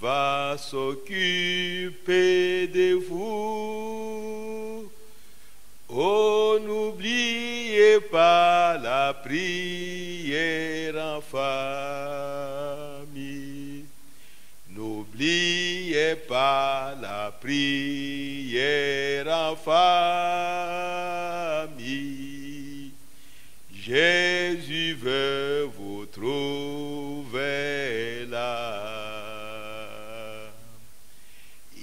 va s'occuper de vous. Oh, n'oubliez pas la prière en famille. N'oubliez pas la prière en famille. Jésus veut vous trouver là.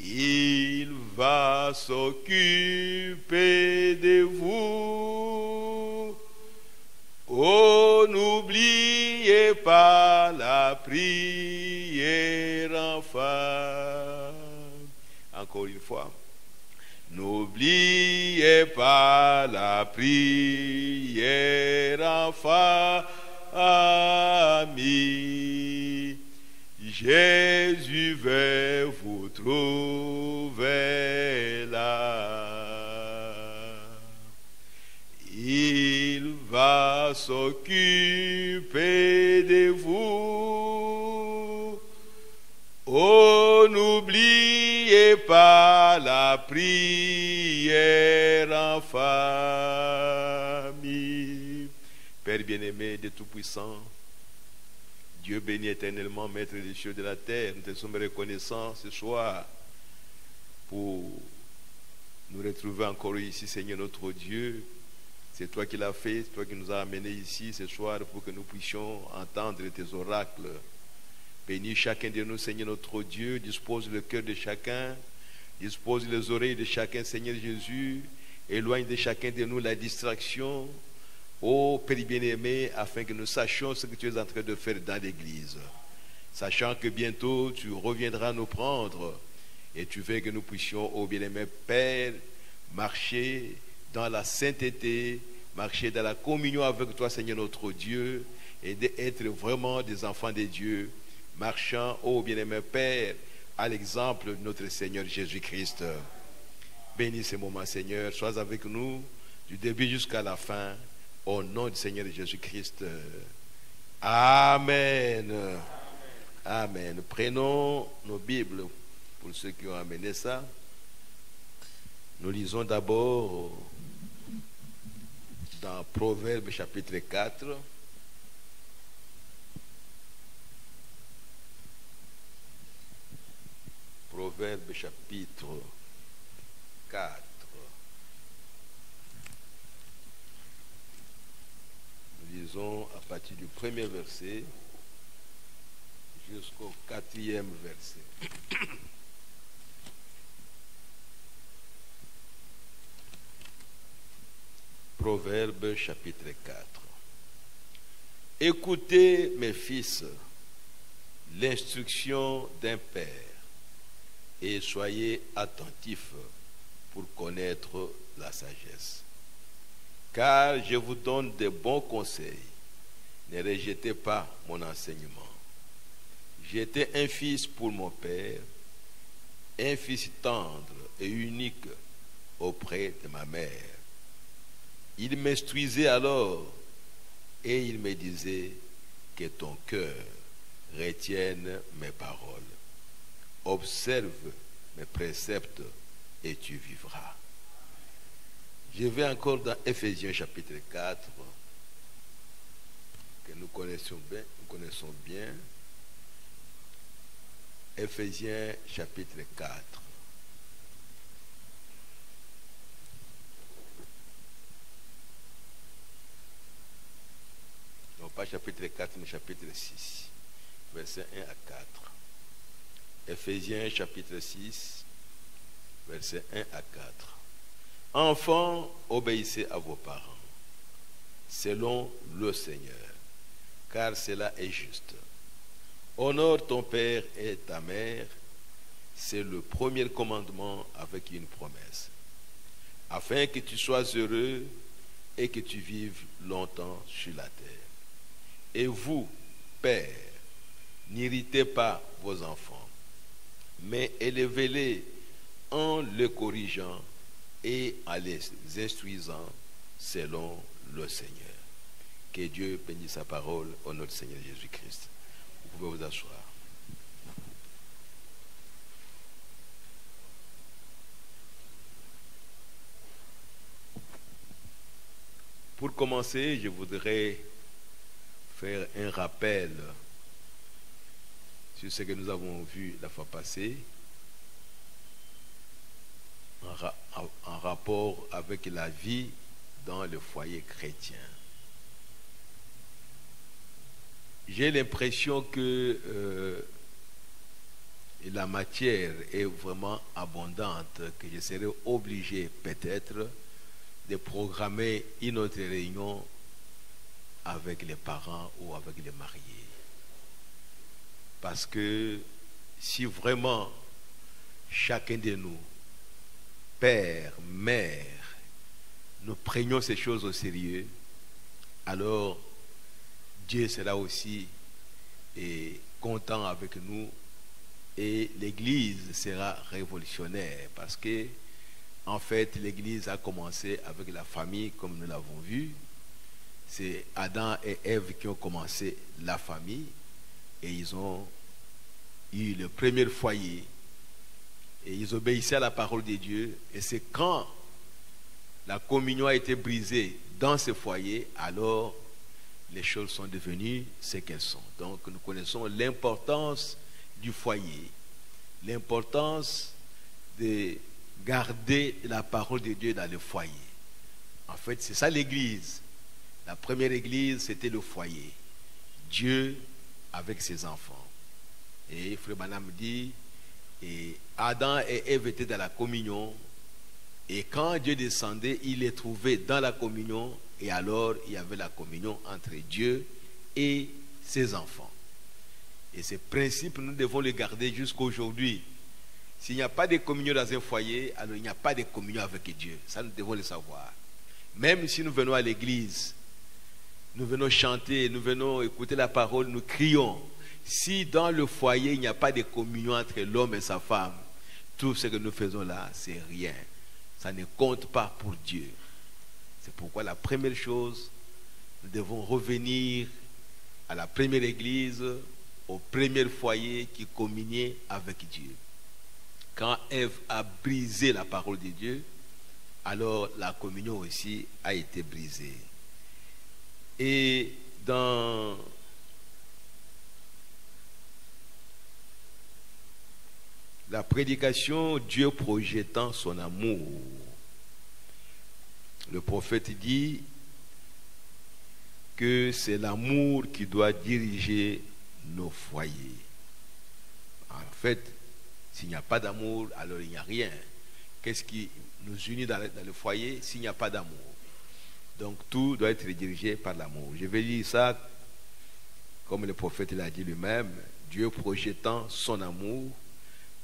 Il va s'occuper de vous. Oh, n'oubliez pas la prière en famille. Encore une fois. N'oubliez pas la prière en famille. Jésus veut vous trouver là. Il va s'occuper de vous. Oh, n'oubliez pas la prière en famille. Père bien-aimé de Tout-Puissant, Dieu béni éternellement, Maître des cieux et de la terre, nous te sommes reconnaissants ce soir pour nous retrouver encore ici, Seigneur notre Dieu. C'est toi qui l'as fait, c'est toi qui nous as amenés ici ce soir pour que nous puissions entendre tes oracles. Bénis chacun de nous, Seigneur notre Dieu, dispose le cœur de chacun, dispose les oreilles de chacun, Seigneur Jésus, éloigne de chacun de nous la distraction, ô Père bien-aimé, afin que nous sachions ce que tu es en train de faire dans l'Église. Sachant que bientôt tu reviendras nous prendre et tu veux que nous puissions, ô bien-aimé Père, marcher dans la sainteté, marcher dans la communion avec toi, Seigneur notre Dieu, et d'être vraiment des enfants de Dieu, marchant, ô bien-aimé Père, à l'exemple de notre Seigneur Jésus-Christ. Bénis ce moment, Seigneur, sois avec nous du début jusqu'à la fin, au nom du Seigneur Jésus-Christ. Amen. Amen. Prenons nos Bibles pour ceux qui ont amené ça. Nous lisons d'abord dans Proverbes chapitre 4. Proverbes chapitre 4. Nous lisons à partir du premier verset jusqu'au 4e verset. Proverbes chapitre 4. Écoutez, mes fils, l'instruction d'un père, et soyez attentifs pour connaître la sagesse. Car je vous donne de bons conseils. Ne rejetez pas mon enseignement. J'étais un fils pour mon père, un fils tendre et unique auprès de ma mère. Il m'instruisait alors et il me disait que ton cœur retienne mes paroles. Observe mes préceptes et tu vivras. Je vais encore dans Éphésiens chapitre 4 que nous connaissons bien. Éphésiens chapitre 4. Non pas chapitre 4 mais chapitre 6. Versets 1 à 4. Éphésiens chapitre 6, versets 1 à 4. Enfants, obéissez à vos parents, selon le Seigneur, car cela est juste. Honore ton père et ta mère, c'est le premier commandement avec une promesse, afin que tu sois heureux et que tu vives longtemps sur la terre. Et vous, pères, n'irritez pas vos enfants, mais élevez-les en les corrigeant et en les instruisant selon le Seigneur. Que Dieu bénisse sa parole au nom du Seigneur Jésus-Christ. Vous pouvez vous asseoir. commencer, je voudrais faire un rappel sur ce que nous avons vu la fois passée en rapport avec la vie dans le foyer chrétien. J'ai l'impression que la matière est vraiment abondante, que je serai obligé peut-être de programmer une autre réunion avec les parents ou avec les mariés. Parce que si vraiment chacun de nous, père, mère, nous prenions ces choses au sérieux, alors Dieu sera aussi content avec nous et l'Église sera révolutionnaire parce que en fait l'Église a commencé avec la famille comme nous l'avons vu. C'est Adam et Ève qui ont commencé la famille et ils ont eu le premier foyer et ils obéissaient à la parole de Dieu et c'est quand la communion a été brisée dans ce foyer alors les choses sont devenues ce qu'elles sont. Donc nous connaissons l'importance du foyer, l'importance de garder la parole de Dieu dans le foyer. En fait, c'est ça l'Église. La première Église, c'était le foyer. Dieu avec ses enfants. Et Frère Branham dit, et Adam et Ève étaient dans la communion, et quand Dieu descendait, il les trouvait dans la communion, et alors il y avait la communion entre Dieu et ses enfants. Et ces principes, nous devons les garder jusqu'à aujourd'hui. S'il n'y a pas de communion dans un foyer, alors il n'y a pas de communion avec Dieu. Ça, nous devons le savoir. Même si nous venons à l'église, nous venons chanter, nous venons écouter la parole, nous crions. Si dans le foyer, il n'y a pas de communion entre l'homme et sa femme, tout ce que nous faisons là, c'est rien. Ça ne compte pas pour Dieu. C'est pourquoi la première chose, nous devons revenir à la première église, au premier foyer qui communiait avec Dieu. Quand Ève a brisé la parole de Dieu, alors la communion aussi a été brisée. Et dans la prédication, Dieu projetant son amour, le prophète dit que c'est l'amour qui doit diriger nos foyers. En fait, s'il n'y a pas d'amour, alors il n'y a rien. Qu'est-ce qui nous unit dans le foyer s'il n'y a pas d'amour? Donc tout doit être dirigé par l'amour. Je vais lire ça comme le prophète l'a dit lui-même. Dieu projetant son amour,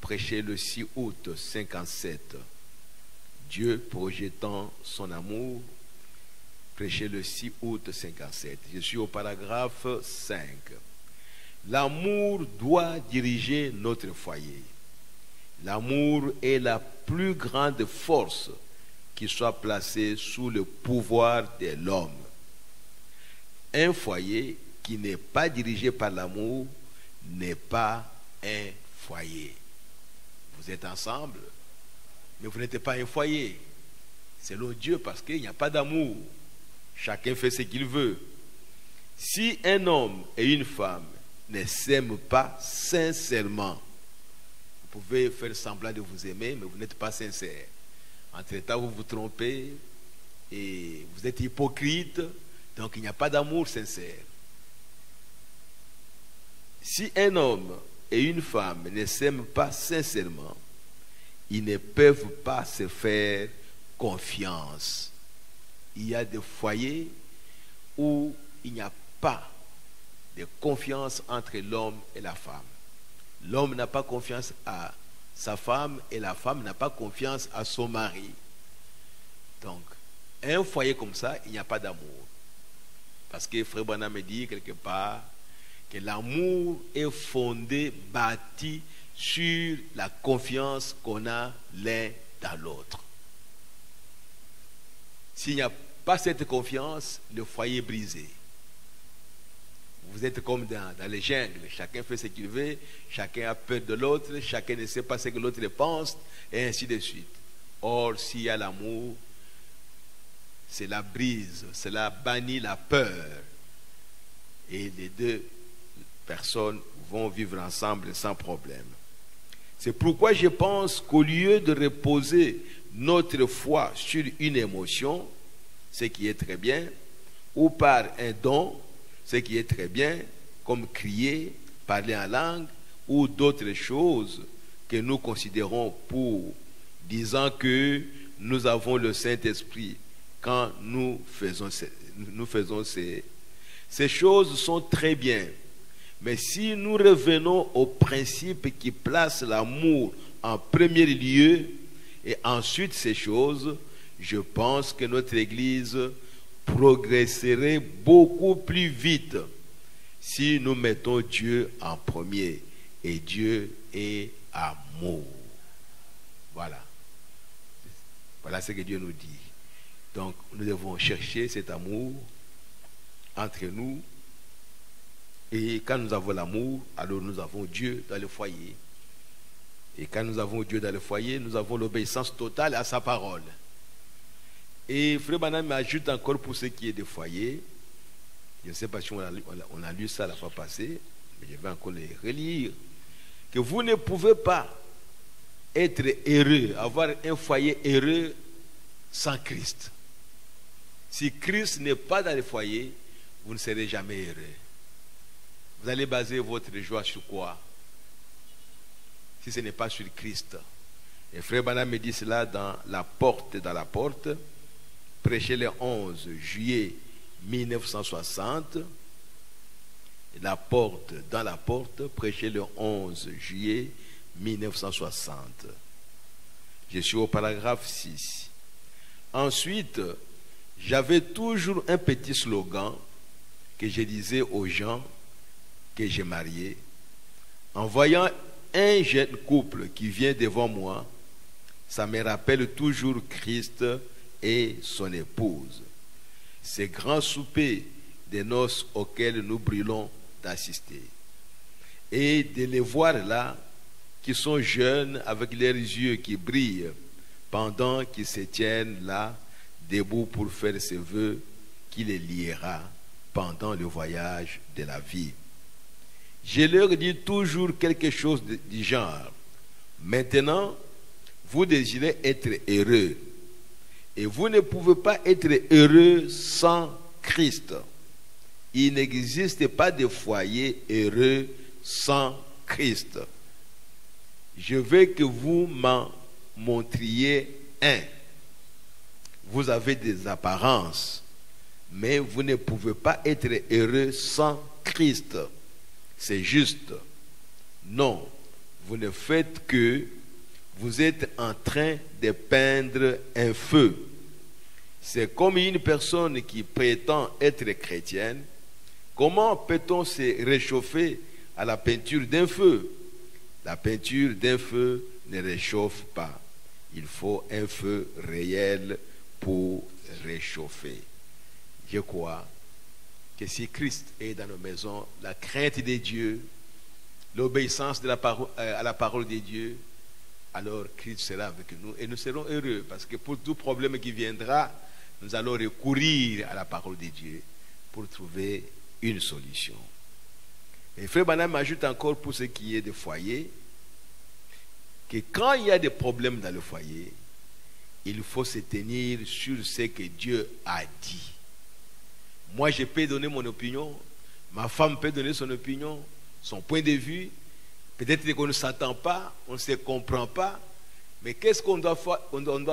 prêché le 6 août 57. Dieu projetant son amour, prêché le 6 août 57. Je suis au paragraphe 5. L'amour doit diriger notre foyer. L'amour est la plus grande force qui soit placée sous le pouvoir de l'homme. Un foyer qui n'est pas dirigé par l'amour n'est pas un foyer. Vous êtes ensemble, mais vous n'êtes pas un foyer. Selon Dieu, parce qu'il n'y a pas d'amour. Chacun fait ce qu'il veut. Si un homme et une femme ne s'aiment pas sincèrement, vous pouvez faire semblant de vous aimer, mais vous n'êtes pas sincère. Entre-temps, vous vous trompez et vous êtes hypocrite, donc il n'y a pas d'amour sincère. Si un homme et une femme ne s'aiment pas sincèrement, ils ne peuvent pas se faire confiance. Il y a des foyers où il n'y a pas de confiance entre l'homme et la femme. L'homme n'a pas confiance à sa femme et la femme n'a pas confiance à son mari. Donc, un foyer comme ça, il n'y a pas d'amour. Parce que Frère Branham me dit quelque part que l'amour est fondé, bâti sur la confiance qu'on a l'un dans l'autre. S'il n'y a pas cette confiance, le foyer est brisé. Vous êtes comme dans les jungles, chacun fait ce qu'il veut, chacun a peur de l'autre, chacun ne sait pas ce que l'autre pense, et ainsi de suite. Or, s'il y a l'amour, cela brise, cela bannit la peur. Et les deux personnes vont vivre ensemble sans problème. C'est pourquoi je pense qu'au lieu de reposer notre foi sur une émotion, ce qui est très bien, ou par un don, ce qui est très bien, comme crier, parler en langue, ou d'autres choses que nous considérons pour, disant que nous avons le Saint-Esprit quand nous faisons ces choses sont très bien. Mais si nous revenons au principe qui place l'amour en premier lieu et ensuite ces choses, je pense que notre Église progresserait beaucoup plus vite si nous mettons Dieu en premier. Et Dieu est amour. Voilà. Voilà ce que Dieu nous dit. Donc, nous devons chercher cet amour entre nous. Et quand nous avons l'amour, alors nous avons Dieu dans le foyer. Et quand nous avons Dieu dans le foyer, nous avons l'obéissance totale à sa parole. Et Frère Branham m'ajoute encore pour ce qui est des foyers. Je ne sais pas si on a lu ça la fois passée, mais je vais encore les relire. Que vous ne pouvez pas être heureux, avoir un foyer heureux sans Christ. Si Christ n'est pas dans le foyer, vous ne serez jamais heureux. Vous allez baser votre joie sur quoi? Si ce n'est pas sur Christ. Et Frère Branham me dit cela dans La Porte, prêché le 11 juillet 1960. La Porte, dans La Porte, prêché le 11 juillet 1960. Je suis au paragraphe 6. Ensuite, j'avais toujours un petit slogan que je disais aux gens que j'ai mariés. En voyant un jeune couple qui vient devant moi, ça me rappelle toujours Christ et son épouse. Ces grands soupers des noces auxquels nous brûlons d'assister. Et de les voir là, qui sont jeunes avec leurs yeux qui brillent, pendant qu'ils se tiennent là, debout pour faire ce vœu qui les liera pendant le voyage de la vie. Je leur dis toujours quelque chose du genre. Maintenant, vous désirez être heureux. Et vous ne pouvez pas être heureux sans Christ. Il n'existe pas de foyer heureux sans Christ. Je veux que vous m'en montriez un. Vous avez des apparences, mais vous ne pouvez pas être heureux sans Christ. C'est juste. Non, vous ne faites que vous êtes en train de peindre un feu. C'est comme une personne qui prétend être chrétienne. Comment peut-on se réchauffer à la peinture d'un feu? La peinture d'un feu ne réchauffe pas. Il faut un feu réel pour réchauffer. Je crois que si Christ est dans nos maisons, la crainte de Dieu, l'obéissance à la parole de Dieu, alors Christ sera avec nous et nous serons heureux, parce que pour tout problème qui viendra, nous allons recourir à la parole de Dieu pour trouver une solution. Et Frère Branham ajoute encore pour ce qui est des foyers, que quand il y a des problèmes dans le foyer, il faut se tenir sur ce que Dieu a dit. Moi, je peux donner mon opinion, ma femme peut donner son opinion, son point de vue. Peut-être qu'on ne s'attend pas, on ne se comprend pas, mais qu'est-ce qu'on doit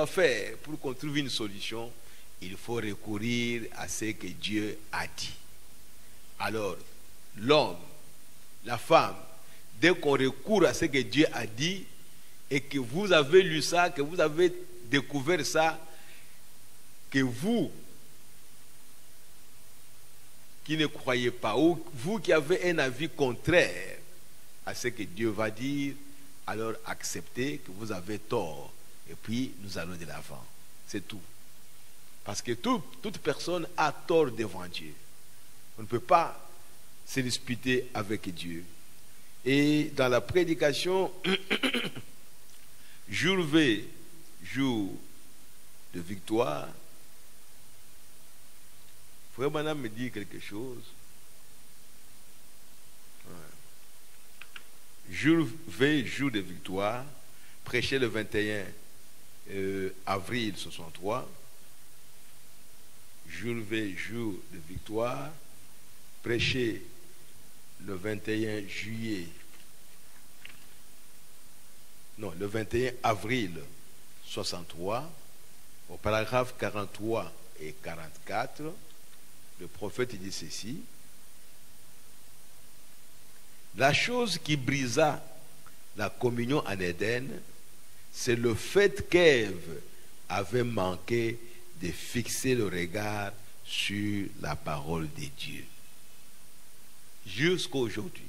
faire pour qu'on trouve une solution? Il faut recourir à ce que Dieu a dit. Alors, l'homme, la femme, dès qu'on recourt à ce que Dieu a dit, et que vous avez lu ça, que vous avez découvert ça, que vous qui ne croyez pas, ou vous qui avez un avis contraire à ce que Dieu va dire, alors acceptez que vous avez tort, et puis nous allons de l'avant. C'est tout. Parce que toute personne a tort devant Dieu. On ne peut pas se disputer avec Dieu. Et dans la prédication, jour V, jour de victoire, Frère Branham me dit quelque chose. Jules V, jour de victoire, prêché le 21 avril 63. Jules V, jour de victoire, prêché le 21 juillet, non, le 21 avril 63, au paragraphe 43 et 44, le prophète dit ceci: la chose qui brisa la communion en Éden, c'est le fait qu'Ève avait manqué de fixer le regard sur la parole de Dieu. Jusqu'à aujourd'hui,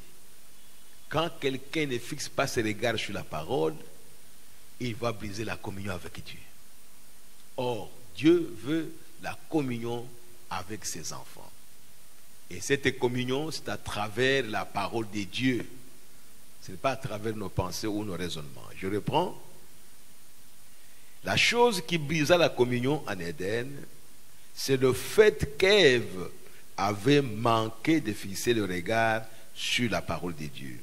quand quelqu'un ne fixe pas ses regards sur la parole, il va briser la communion avec Dieu. Or, Dieu veut la communion avec ses enfants. Et cette communion, c'est à travers la parole de Dieu. Ce n'est pas à travers nos pensées ou nos raisonnements. Je reprends. La chose qui brisa la communion en Éden, c'est le fait qu'Ève avait manqué de fixer le regard sur la parole de Dieu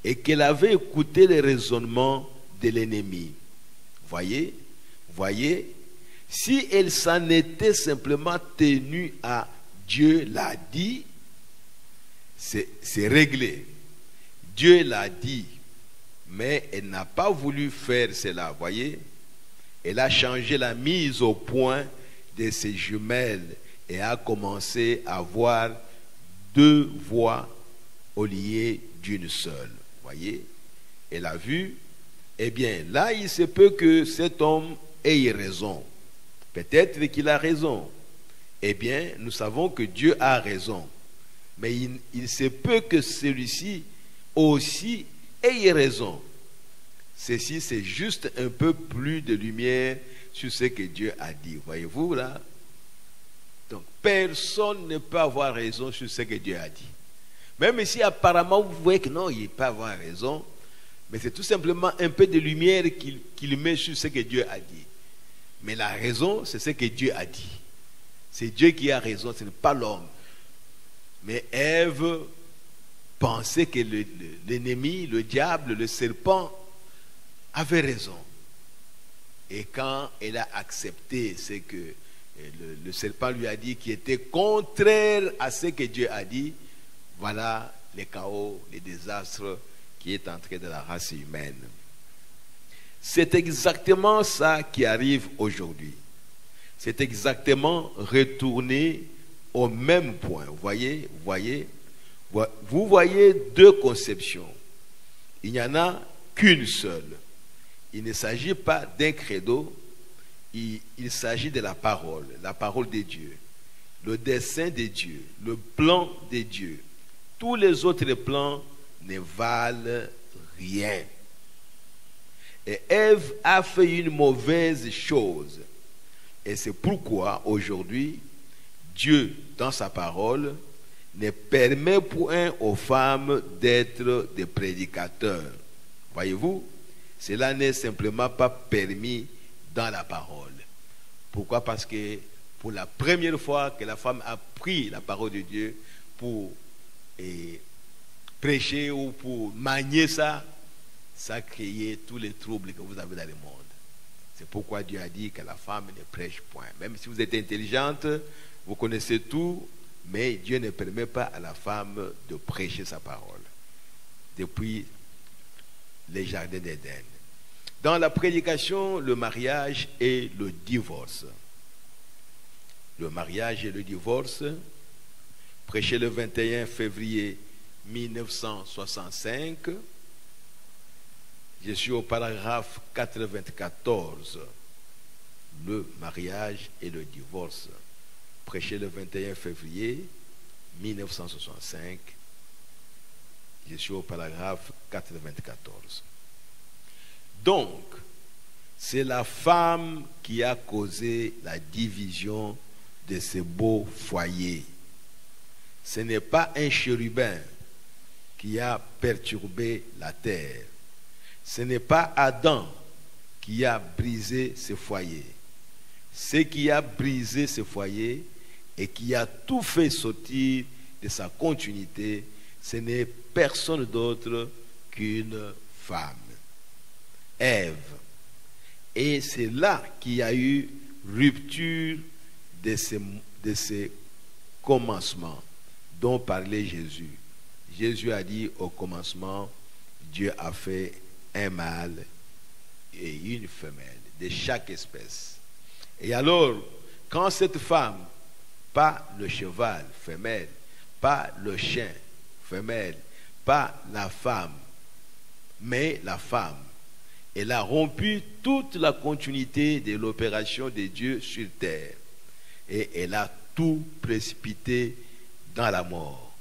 et qu'elle avait écouté les raisonnements de l'ennemi. Voyez, si elle s'en était simplement tenue à Dieu l'a dit, c'est réglé. Dieu l'a dit, mais elle n'a pas voulu faire cela. Voyez, elle a changé la mise au point de ses jumelles et a commencé à avoir deux voix au lieu d'une seule. Voyez, elle a vu. Eh bien, là, il se peut que cet homme ait raison. Peut-être qu'il a raison. Eh bien, nous savons que Dieu a raison. Mais il se peut que celui-ci aussi ait raison. Ceci, c'est juste un peu plus de lumière sur ce que Dieu a dit. Voyez-vous là? Donc, personne ne peut avoir raison sur ce que Dieu a dit. Même si apparemment vous voyez que non, il peut avoir raison, mais c'est tout simplement un peu de lumière qu'il met sur ce que Dieu a dit. Mais la raison, c'est ce que Dieu a dit. C'est Dieu qui a raison, ce n'est pas l'homme. Mais Ève pensait que l'ennemi, le diable, le serpent, avait raison. Et quand elle a accepté ce que le serpent lui a dit, qui était contraire à ce que Dieu a dit, voilà les chaos, les désastres qui est entré dans la race humaine. C'est exactement ça qui arrive aujourd'hui. C'est exactement retourner au même point. Vous voyez deux conceptions. Il n'y en a qu'une seule. Il ne s'agit pas d'un credo, il s'agit de la parole de Dieu, le dessein de Dieu, le plan de Dieu. Tous les autres plans ne valent rien. Et Ève a fait une mauvaise chose. Et c'est pourquoi aujourd'hui, Dieu, dans sa parole, ne permet point aux femmes d'être des prédicateurs. Voyez-vous, cela n'est simplement pas permis dans la parole. Pourquoi? Parce que pour la première fois que la femme a pris la parole de Dieu pour prêcher ou pour manier ça, ça a créé tous les troubles que vous avez dans le monde. C'est pourquoi Dieu a dit que la femme ne prêche point. Même si vous êtes intelligente, vous connaissez tout, mais Dieu ne permet pas à la femme de prêcher sa parole. Depuis les jardins d'Éden. Dans la prédication, le mariage et le divorce. Le mariage et le divorce, prêché le 21 février 1965. Je suis au paragraphe 94. Le mariage et le divorce, prêché le 21 février 1965. Je suis au paragraphe 94. Donc, c'est la femme qui a causé la division de ce beau foyer. Ce n'est pas un chérubin qui a perturbé la terre. Ce n'est pas Adam qui a brisé ce foyer. Ce qui a brisé ce foyer et qui a tout fait sortir de sa continuité, ce n'est personne d'autre qu'une femme, Ève. Et c'est là qu'il y a eu rupture de ces commencements dont parlait Jésus. Jésus a dit au commencement, Dieu a fait un mâle et une femelle de chaque espèce. Et alors, quand cette femme, pas le cheval, femelle, pas le chien, femelle, pas la femme, mais la femme, elle a rompu toute la continuité de l'opération de Dieu sur terre. Et elle a tout précipité dans la mort.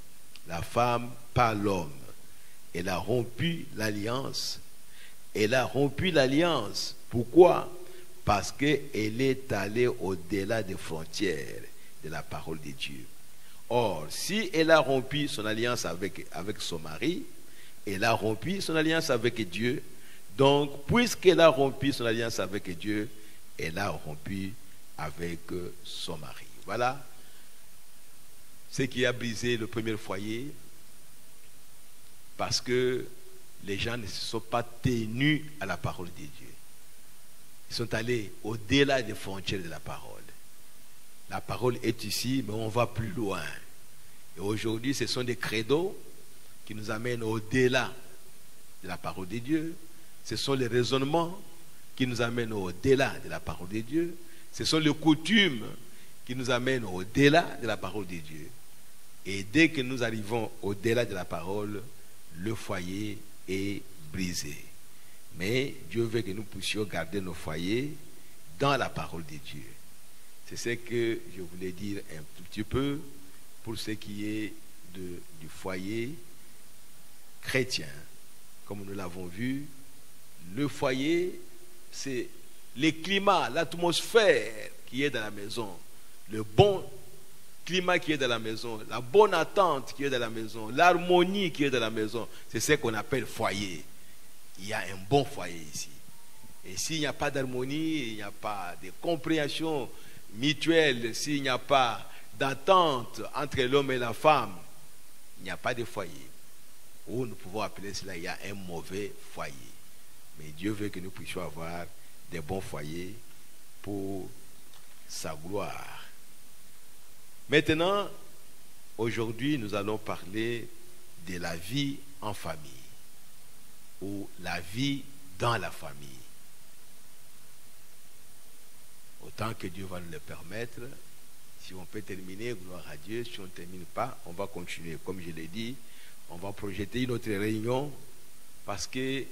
La femme, pas l'homme. Elle a rompu l'alliance. Elle a rompu l'alliance. Pourquoi? Parce qu'elle est allée au-delà des frontières de la parole de Dieu. Or, si elle a rompu son alliance avec son mari, elle a rompu son alliance avec Dieu. Donc, puisqu'elle a rompu son alliance avec Dieu, elle a rompu avec son mari. Voilà ce qui a brisé le premier foyer, parce que les gens ne se sont pas tenus à la parole de Dieu. Ils sont allés au-delà des frontières de la parole. La parole est ici, mais on va plus loin. Et aujourd'hui, ce sont des credos qui nous amènent au-delà de la parole de Dieu. Ce sont les raisonnements qui nous amènent au-delà de la parole de Dieu. Ce sont les coutumes qui nous amènent au-delà de la parole de Dieu. Et dès que nous arrivons au-delà de la parole, le foyer est brisé. Mais Dieu veut que nous puissions garder nos foyers dans la parole de Dieu. C'est ce que je voulais dire un tout petit peu pour ce qui est du foyer chrétien. Comme nous l'avons vu, le foyer, c'est le climat, l'atmosphère qui est dans la maison, le bon climat qui est dans la maison, la bonne attente qui est dans la maison, l'harmonie qui est dans la maison. C'est ce qu'on appelle foyer. Il y a un bon foyer ici. Et s'il n'y a pas d'harmonie, il n'y a pas de compréhension mutuelle, s'il n'y a pas d'attente entre l'homme et la femme, il n'y a pas de foyer. Ou nous pouvons appeler cela, il y a un mauvais foyer. Mais Dieu veut que nous puissions avoir des bons foyers pour sa gloire. Maintenant, aujourd'hui, nous allons parler de la vie en famille ou la vie dans la famille. Autant que Dieu va nous le permettre. Si on peut terminer, gloire à Dieu. Si on ne termine pas, on va continuer. Comme je l'ai dit, on va projeter une autre réunion parce que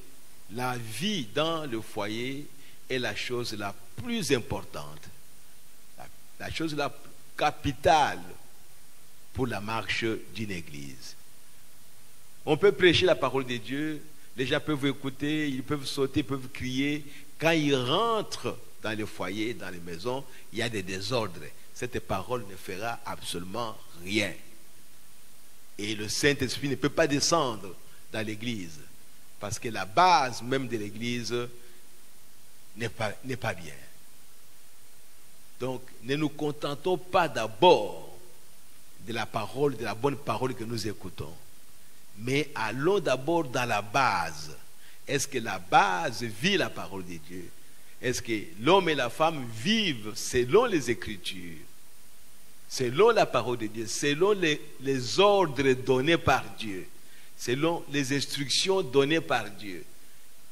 la vie dans le foyer est la chose la plus importante, la chose la capitale pour la marche d'une église. On peut prêcher la parole de Dieu, les gens peuvent écouter, ils peuvent sauter, ils peuvent crier. Quand ils rentrent dans le foyer, dans les maisons, il y a des désordres. Cette parole ne fera absolument rien. Et le Saint-Esprit ne peut pas descendre dans l'église parce que la base même de l'église n'est pas bien. Donc, ne nous contentons pas d'abord de la parole, de la bonne parole que nous écoutons, mais allons d'abord dans la base. Est-ce que la base vit la parole de Dieu? Est-ce que l'homme et la femme vivent selon les Écritures, selon la parole de Dieu, selon les ordres donnés par Dieu, selon les instructions données par Dieu?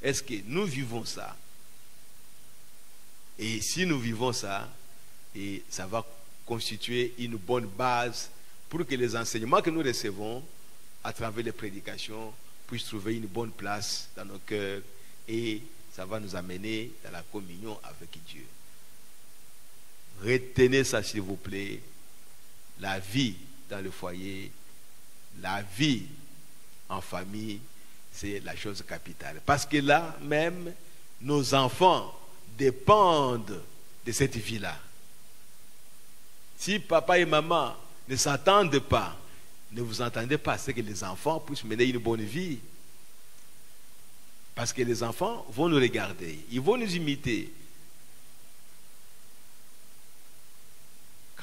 Est-ce que nous vivons ça? Et si nous vivons ça, et ça va constituer une bonne base pour que les enseignements que nous recevons à travers les prédications puissent trouver une bonne place dans nos cœurs, et ça va nous amener dans la communion avec Dieu. Retenez ça s'il vous plaît. La vie dans le foyer, la vie en famille, c'est la chose capitale. Parce que là même, nos enfants dépendent de cette vie-là. Si papa et maman ne s'entendent pas, ne vous entendez pas, c'est que les enfants puissent mener une bonne vie. Parce que les enfants vont nous regarder, ils vont nous imiter.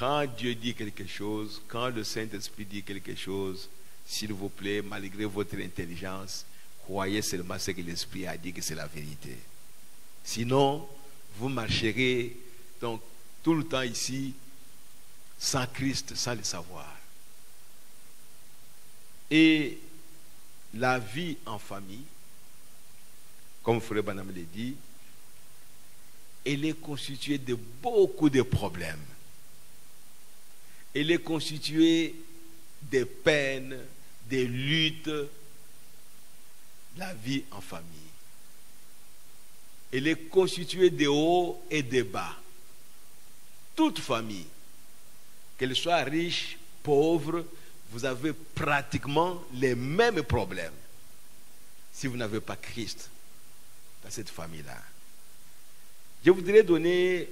quand Dieu dit quelque chose, quand le Saint-Esprit dit quelque chose, s'il vous plaît, malgré votre intelligence, croyez seulement ce que l'Esprit a dit, que c'est la vérité. Sinon, vous marcherez donc tout le temps ici sans Christ, sans le savoir. Et la vie en famille, comme Frère Branham l'a dit, elle est constituée de beaucoup de problèmes. Elle est constituée de peines, de luttes, la vie en famille. Elle est constituée de hauts et de bas. Toute famille, qu'elle soit riche, pauvre, vous avez pratiquement les mêmes problèmes si vous n'avez pas Christ dans cette famille-là. Je voudrais donner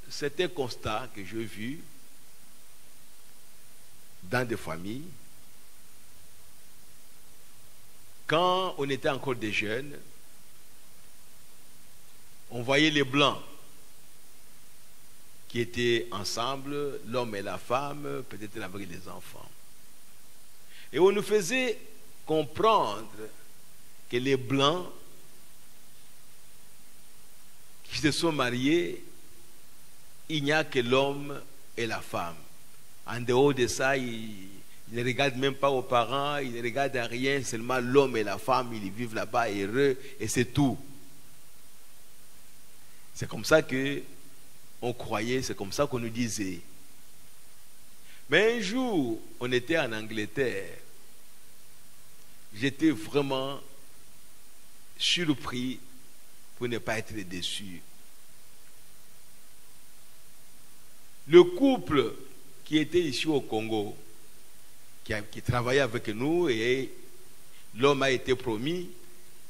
certains constats que j'ai vus dans des familles. Quand on était encore des jeunes, on voyait les blancs qui étaient ensemble, l'homme et la femme, peut-être avec les enfants. Et on nous faisait comprendre que les blancs qui se sont mariés, il n'y a que l'homme et la femme. En dehors de ça, ils ne regardent même pas aux parents, ils ne regardent à rien, seulement l'homme et la femme, ils vivent là-bas heureux et c'est tout. C'est comme ça que on croyait, c'est comme ça qu'on nous disait. Mais un jour, on était en Angleterre, j'étais vraiment surpris pour ne pas être déçu. Le couple qui était ici au Congo, qui travaillait avec nous, et l'homme a été promis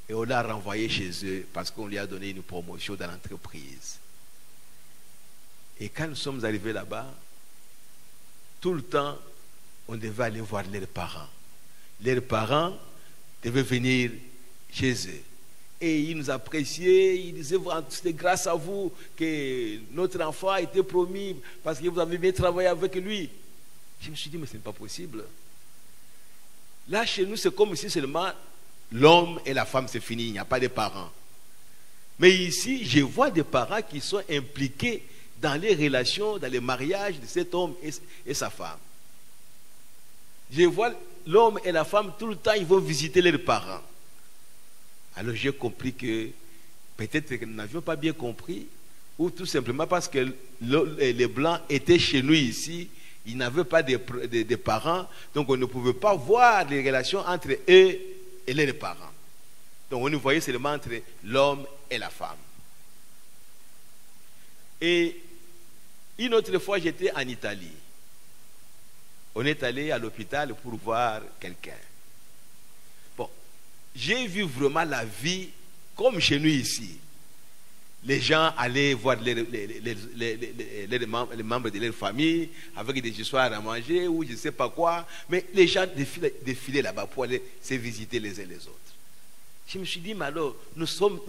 et on l'a renvoyé chez eux parce qu'on lui a donné une promotion dans l'entreprise. Et quand nous sommes arrivés là-bas, tout le temps, on devait aller voir leurs parents. Leurs parents devaient venir chez eux. Et ils nous appréciaient, ils disaient, c'est grâce à vous que notre enfant a été promis parce que vous avez bien travaillé avec lui. Je me suis dit, mais ce n'est pas possible. Là, chez nous, c'est comme si seulement l'homme et la femme, c'est fini, il n'y a pas de parents. Mais ici, je vois des parents qui sont impliqués dans les relations, dans les mariages de cet homme et sa femme. Je vois l'homme et la femme, tout le temps, ils vont visiter leurs parents. Alors j'ai compris que peut-être que nous n'avions pas bien compris, ou tout simplement parce que les Blancs étaient chez nous ici, ils n'avaient pas de parents, donc on ne pouvait pas voir les relations entre eux et leurs parents. Donc on nous voyait seulement entre l'homme et la femme. Et une autre fois, j'étais en Italie. On est allé à l'hôpital pour voir quelqu'un. Bon, j'ai vu vraiment la vie comme chez nous ici. Les gens allaient voir les membres de leur famille avec des histoires à manger ou je ne sais pas quoi. Mais les gens défilaient là-bas pour aller se visiter les uns les autres. Je me suis dit, mais alors, nous sommes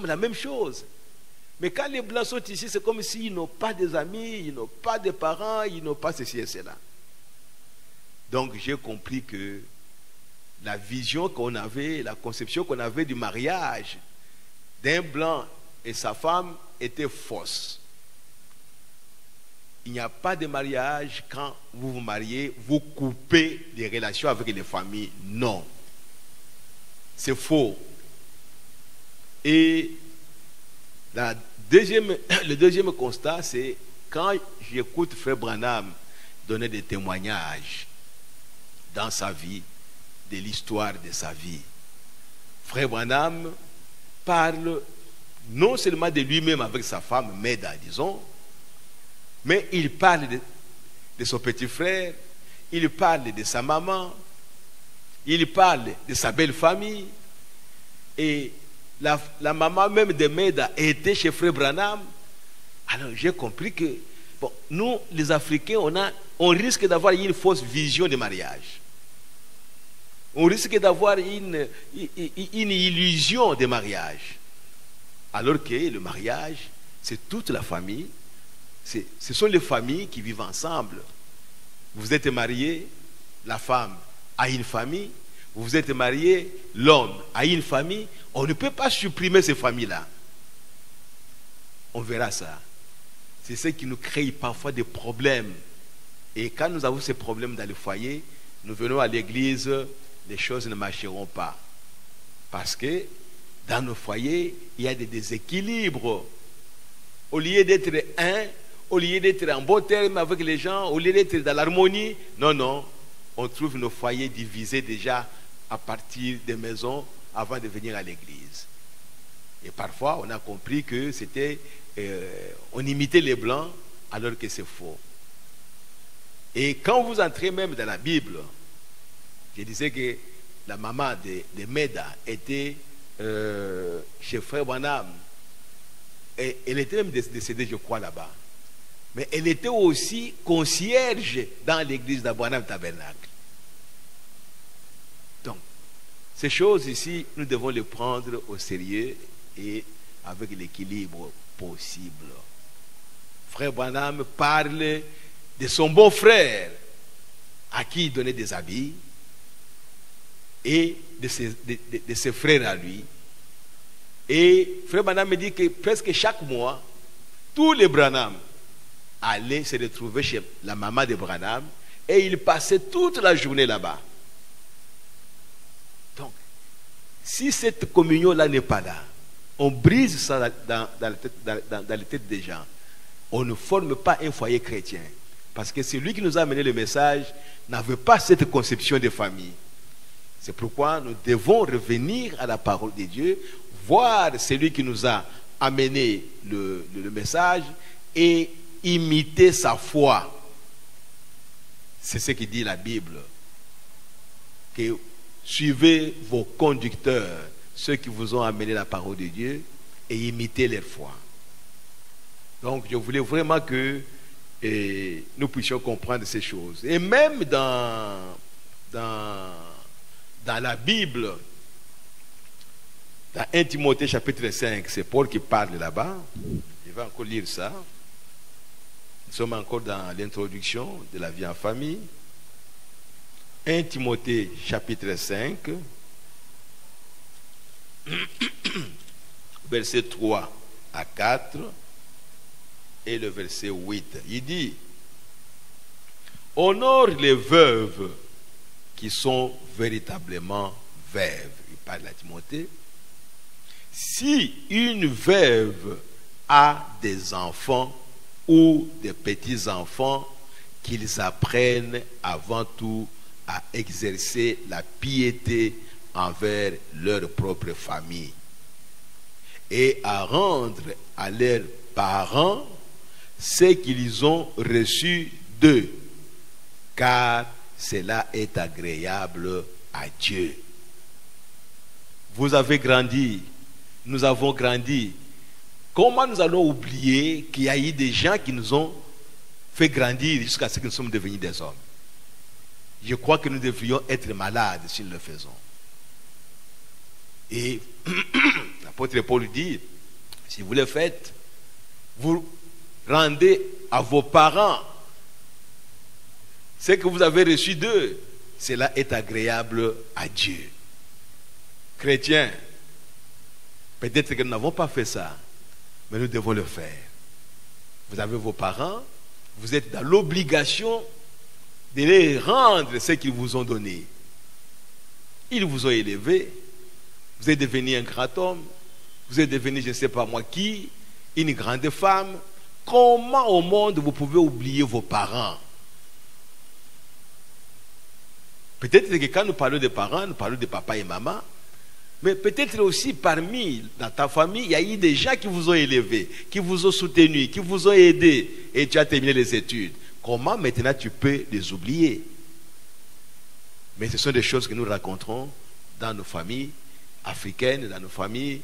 la même chose. Mais quand les Blancs sont ici, c'est comme s'ils n'ont pas des amis, ils n'ont pas de parents, ils n'ont pas ceci et cela. Donc j'ai compris que la vision qu'on avait, la conception qu'on avait du mariage d'un Blanc et sa femme était fausse. Il n'y a pas de mariage quand vous vous mariez, vous coupez les relations avec les familles. Non. C'est faux. Et le deuxième constat, c'est quand j'écoute Frère Branham donner des témoignages dans sa vie, de l'histoire de sa vie. Frère Branham parle non seulement de lui-même avec sa femme, Meda, disons, mais il parle de son petit frère, il parle de sa maman, il parle de sa belle famille, et la maman même de Meda était chez Frère Branham. Alors j'ai compris que bon, nous, les Africains, on risque d'avoir une fausse vision du mariage. On risque d'avoir une illusion de mariage. Alors que le mariage, c'est toute la famille, ce sont les familles qui vivent ensemble. Vous êtes marié, la femme a une famille. Vous êtes marié, l'homme a une famille. On ne peut pas supprimer ces familles-là. On verra ça. C'est ce qui nous crée parfois des problèmes. Et quand nous avons ces problèmes dans le foyer, nous venons à l'église, les choses ne marcheront pas. Parce que dans nos foyers, il y a des déséquilibres. Au lieu d'être un, au lieu d'être en bon terme avec les gens, au lieu d'être dans l'harmonie, non, on trouve nos foyers divisés déjà à partir des maisons avant de venir à l'église. Et parfois, on a compris que c'était, on imitait les blancs alors que c'est faux. Et quand vous entrez même dans la Bible, je disais que la maman de Meda était chez Frère Branham. Et elle était même décédée, je crois, là-bas. Mais elle était aussi concierge dans l'église d'Abraham Tabernacle. Donc, ces choses ici, nous devons les prendre au sérieux et avec l'équilibre possible. Frère Branham parle de son bon frère à qui il donnait des habits et de ses frères à lui. Et Frère Branham me dit que presque chaque mois, tous les Branham allaient se retrouver chez la maman de Branham et ils passaient toute la journée là-bas. Donc, si cette communion-là n'est pas là, on brise ça dans les têtes des gens. On ne forme pas un foyer chrétien. Parce que celui qui nous a amené le message n'avait pas cette conception de famille. C'est pourquoi nous devons revenir à la parole de Dieu, voir celui qui nous a amené le message et imiter sa foi. C'est ce que dit la Bible. Que suivez vos conducteurs, ceux qui vous ont amené la parole de Dieu, et imitez leur foi. Donc je voulais vraiment que nous puissions comprendre ces choses. Et même dans la Bible, dans 1 Timothée chapitre 5, c'est Paul qui parle là-bas. Je vais encore lire ça. Nous sommes encore dans l'introduction de la vie en famille. 1 Timothée chapitre 5, verset 3 à 4 et le verset 8. Il dit: honore les veuves qui sont véritablement veuves. Il parle à Timothée. Si une veuve a des enfants ou des petits-enfants, qu'ils apprennent avant tout à exercer la piété envers leur propre famille et à rendre à leurs parents ce qu'ils ont reçu d'eux, car cela est agréable à Dieu. Vous avez grandi, nous avons grandi. Comment nous allons oublier qu'il y a eu des gens qui nous ont fait grandir jusqu'à ce que nous sommes devenus des hommes? Je crois que nous devrions être malades si nous le faisons. Et l'apôtre Paul dit, si vous le faites, vous rendez à vos parents ce que vous avez reçu d'eux. Cela est agréable à Dieu. Chrétiens, peut-être que nous n'avons pas fait ça, mais nous devons le faire. Vous avez vos parents, vous êtes dans l'obligation de les rendre ce qu'ils vous ont donné. Ils vous ont élevé, vous êtes devenu un grand homme, vous êtes devenu je ne sais pas moi qui, une grande femme. Comment au monde vous pouvez oublier vos parents? Peut-être que quand nous parlons de parents, nous parlons de papa et maman, mais peut-être aussi parmi, dans ta famille, il y a eu des gens qui vous ont élevé, qui vous ont soutenu, qui vous ont aidé, et tu as terminé les études. Comment maintenant tu peux les oublier? Mais ce sont des choses que nous raconterons dans nos familles africaines, dans nos familles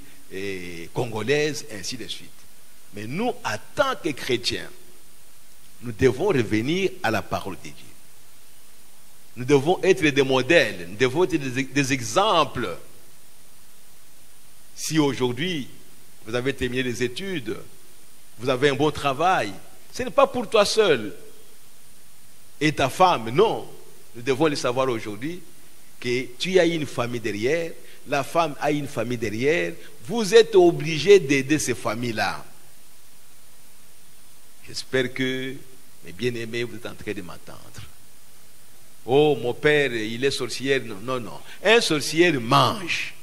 congolaises, ainsi de suite. Mais nous, en tant que chrétiens, nous devons revenir à la parole de Dieu. Nous devons être des modèles, nous devons être des exemples. Si aujourd'hui, vous avez terminé les études, vous avez un bon travail, Ce n'est pas pour toi seul et ta femme, non. Nous devons le savoir aujourd'hui que tu as une famille derrière, la femme a une famille derrière. Vous êtes obligés d'aider ces familles-là. J'espère que, mes bien-aimés, vous êtes en train de m'entendre. Oh, mon père, il est sorcière. Non, non, non. Un sorcière mange.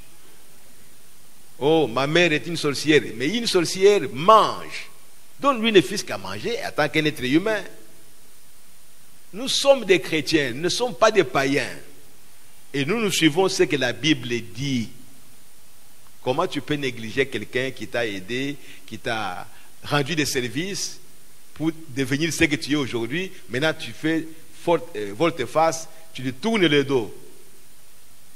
Oh, ma mère est une sorcière. Mais une sorcière mange. Donne-lui le fils qu'à manger en tant qu'un être humain. Nous sommes des chrétiens, nous ne sommes pas des païens. Et nous suivons ce que la Bible dit. Comment tu peux négliger quelqu'un qui t'a aidé, qui t'a rendu des services pour devenir ce que tu es aujourd'hui? Maintenant, tu fais volte-face, tu lui tournes le dos.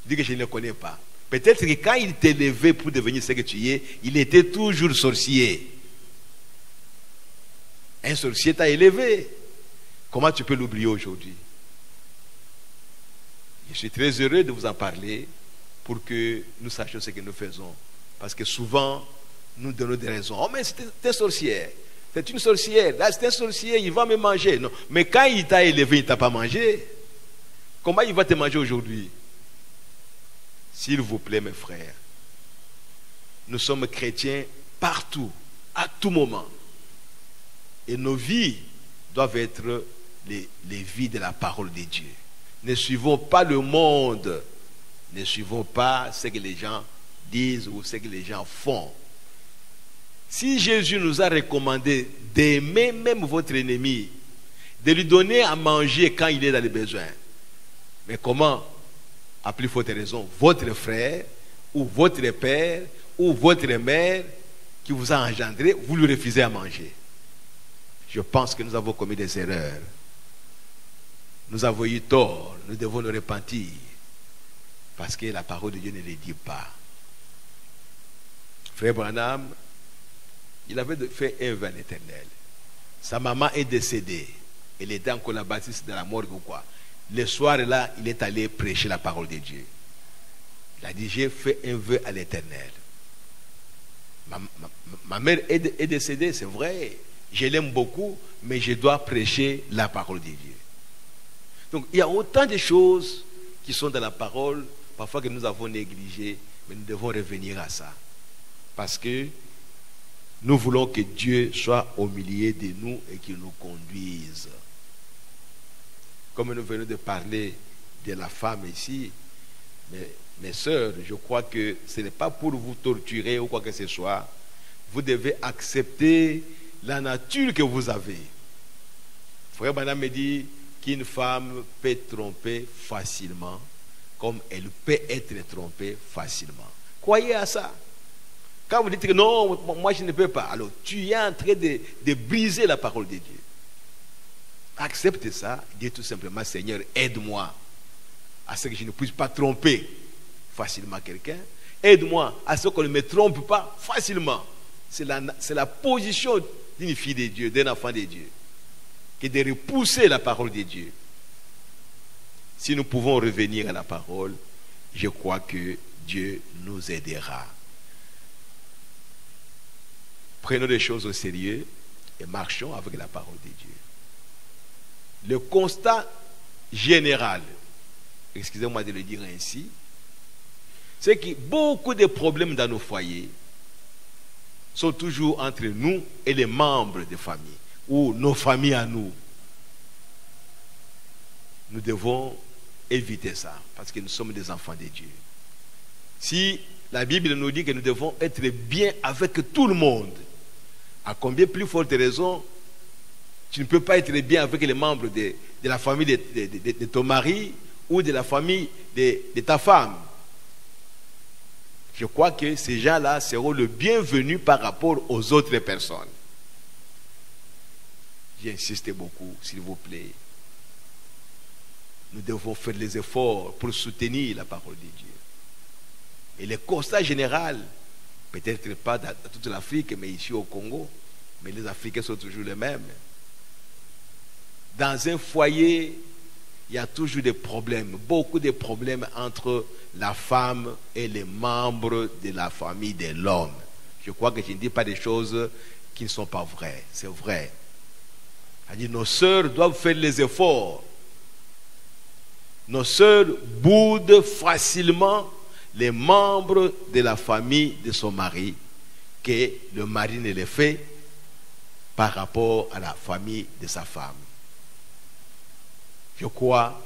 Tu dis que je ne le connais pas. Peut-être que quand il t'est élevé pour devenir ce que tu es, il était toujours sorcier. Un sorcier t'a élevé. Comment tu peux l'oublier aujourd'hui? Je suis très heureux de vous en parler pour que nous sachions ce que nous faisons. Parce que souvent, nous donnons des raisons. Oh, mais c'est un sorcière. C'est une sorcière. Là, c'est un sorcier, il va me manger. Non. Mais quand il t'a élevé, il ne t'a pas mangé. Comment il va te manger aujourd'hui? S'il vous plaît, mes frères, nous sommes chrétiens partout, à tout moment. Et nos vies doivent être les vies de la parole de Dieu. Ne suivons pas le monde. Ne suivons pas ce que les gens disent ou ce que les gens font. Si Jésus nous a recommandé d'aimer même votre ennemi, de lui donner à manger quand il est dans les besoins, mais comment, à plus forte raison, votre frère ou votre père ou votre mère qui vous a engendré, vous lui refusez à manger? Je pense que nous avons commis des erreurs. Nous avons eu tort. Nous devons nous repentir. Parce que la parole de Dieu ne le dit pas. Frère Branham, il avait fait un vœu à l'Éternel. Sa maman est décédée. Elle était encore la bâtisse de la morgue ou quoi. Le soir là, il est allé prêcher la parole de Dieu. Il a dit, j'ai fait un vœu à l'Éternel. Ma mère est décédée, c'est vrai. Je l'aime beaucoup, mais je dois prêcher la parole de Dieu. Donc, il y a autant de choses qui sont dans la parole, parfois que nous avons négligées, mais nous devons revenir à ça. Parce que nous voulons que Dieu soit au milieu de nous et qu'il nous conduise. Comme nous venons de parler de la femme ici, mais mes sœurs, je crois que ce n'est pas pour vous torturer ou quoi que ce soit. Vous devez accepter la nature que vous avez. Frère Branham me dit qu'une femme peut tromper facilement, comme elle peut être trompée facilement. Croyez à ça. Quand vous dites que non, moi je ne peux pas, alors tu es en train de briser la parole de Dieu. Accepte ça, dis tout simplement, Seigneur, aide-moi à ce que je ne puisse pas tromper facilement quelqu'un. Aide-moi à ce qu'on ne me trompe pas facilement. C'est la position d'une fille de Dieu, d'un enfant de Dieu, que de repousser la parole de Dieu. Si nous pouvons revenir à la parole, je crois que Dieu nous aidera. Prenons les choses au sérieux et marchons avec la parole de Dieu. Le constat général, excusez-moi de le dire ainsi, c'est que beaucoup de problèmes dans nos foyers sont toujours entre nous et les membres des familles, ou nos familles à nous. Nous devons éviter ça, parce que nous sommes des enfants de Dieu. Si la Bible nous dit que nous devons être bien avec tout le monde, à combien plus forte raison tu ne peux pas être bien avec les membres de la famille de ton mari ou de la famille de ta femme? Je crois que ces gens-là seront le bienvenu par rapport aux autres personnes. J'insiste beaucoup, s'il vous plaît. Nous devons faire les efforts pour soutenir la parole de Dieu. Et le constat général, peut-être pas dans toute l'Afrique, mais ici au Congo, mais les Africains sont toujours les mêmes. Dans un foyer, il y a toujours des problèmes, beaucoup de problèmes entre la femme et les membres de la famille de l'homme. Je crois que je ne dis pas des choses qui ne sont pas vraies. C'est vrai. C'est-à-dire, nos sœurs doivent faire les efforts. Nos sœurs boudent facilement les membres de la famille de son mari, que le mari ne les fait par rapport à la famille de sa femme. Je crois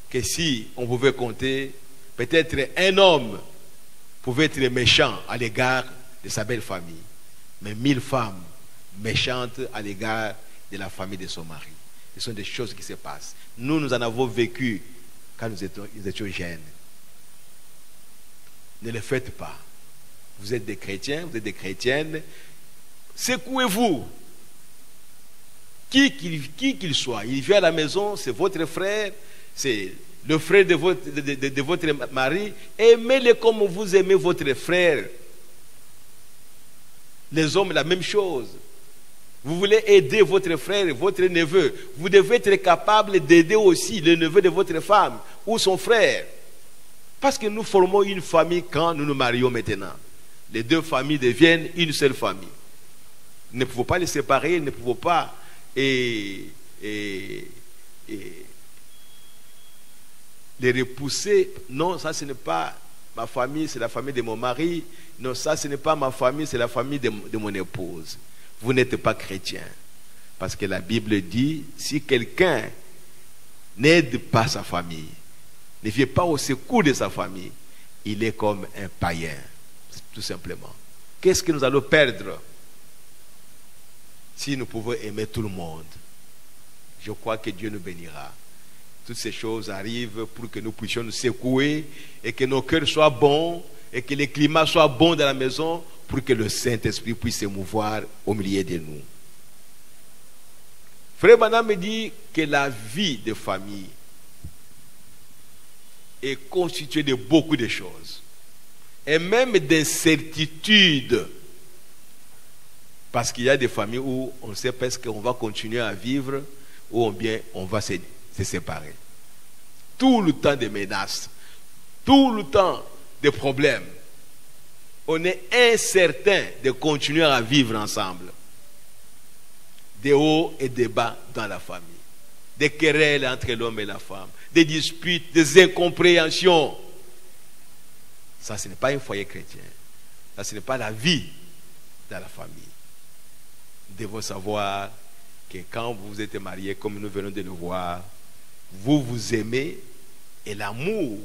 que si on pouvait compter, peut-être un homme pouvait être méchant à l'égard de sa belle famille, mais 1000 femmes méchantes à l'égard de la famille de son mari. Ce sont des choses qui se passent. Nous en avons vécu quand nous étions jeunes. Ne le faites pas. Vous êtes des chrétiens, vous êtes des chrétiennes. Secouez-vous. Qui qu'il soit, il vient à la maison, c'est votre frère, c'est le frère de votre mari. Aimez-le comme vous aimez votre frère. Les hommes, la même chose. Vous voulez aider votre frère, votre neveu. Vous devez être capable d'aider aussi le neveu de votre femme ou son frère. Parce que nous formons une famille quand nous nous marions maintenant. Les deux familles deviennent une seule famille. Nous ne pouvons pas les séparer, nous ne pouvons pas les repousser. Non, ça ce n'est pas ma famille, c'est la famille de mon mari. Non, ça ce n'est pas ma famille, c'est la famille de mon épouse. Vous n'êtes pas chrétien. Parce que la Bible dit, si quelqu'un n'aide pas sa famille, ne vient pas au secours de sa famille, il est comme un païen, tout simplement. Qu'est-ce que nous allons perdre si nous pouvons aimer tout le monde? Je crois que Dieu nous bénira. Toutes ces choses arrivent pour que nous puissions nous secouer et que nos cœurs soient bons et que le climat soit bon dans la maison pour que le Saint-Esprit puisse se mouvoir au milieu de nous. Frère Branham me dit que la vie de famille est constituée de beaucoup de choses et même d'incertitudes, parce qu'il y a des familles où on sait presque qu'on va continuer à vivre ou bien on va se séparer. Tout le temps des menaces, tout le temps des problèmes. On est incertain de continuer à vivre ensemble. Des hauts et des bas dans la famille, des querelles entre l'homme et la femme, des disputes, des incompréhensions. Ça, ce n'est pas un foyer chrétien. Ça, ce n'est pas la vie dans la famille. Nous devons savoir que quand vous êtes mariés, comme nous venons de le voir, vous vous aimez et l'amour,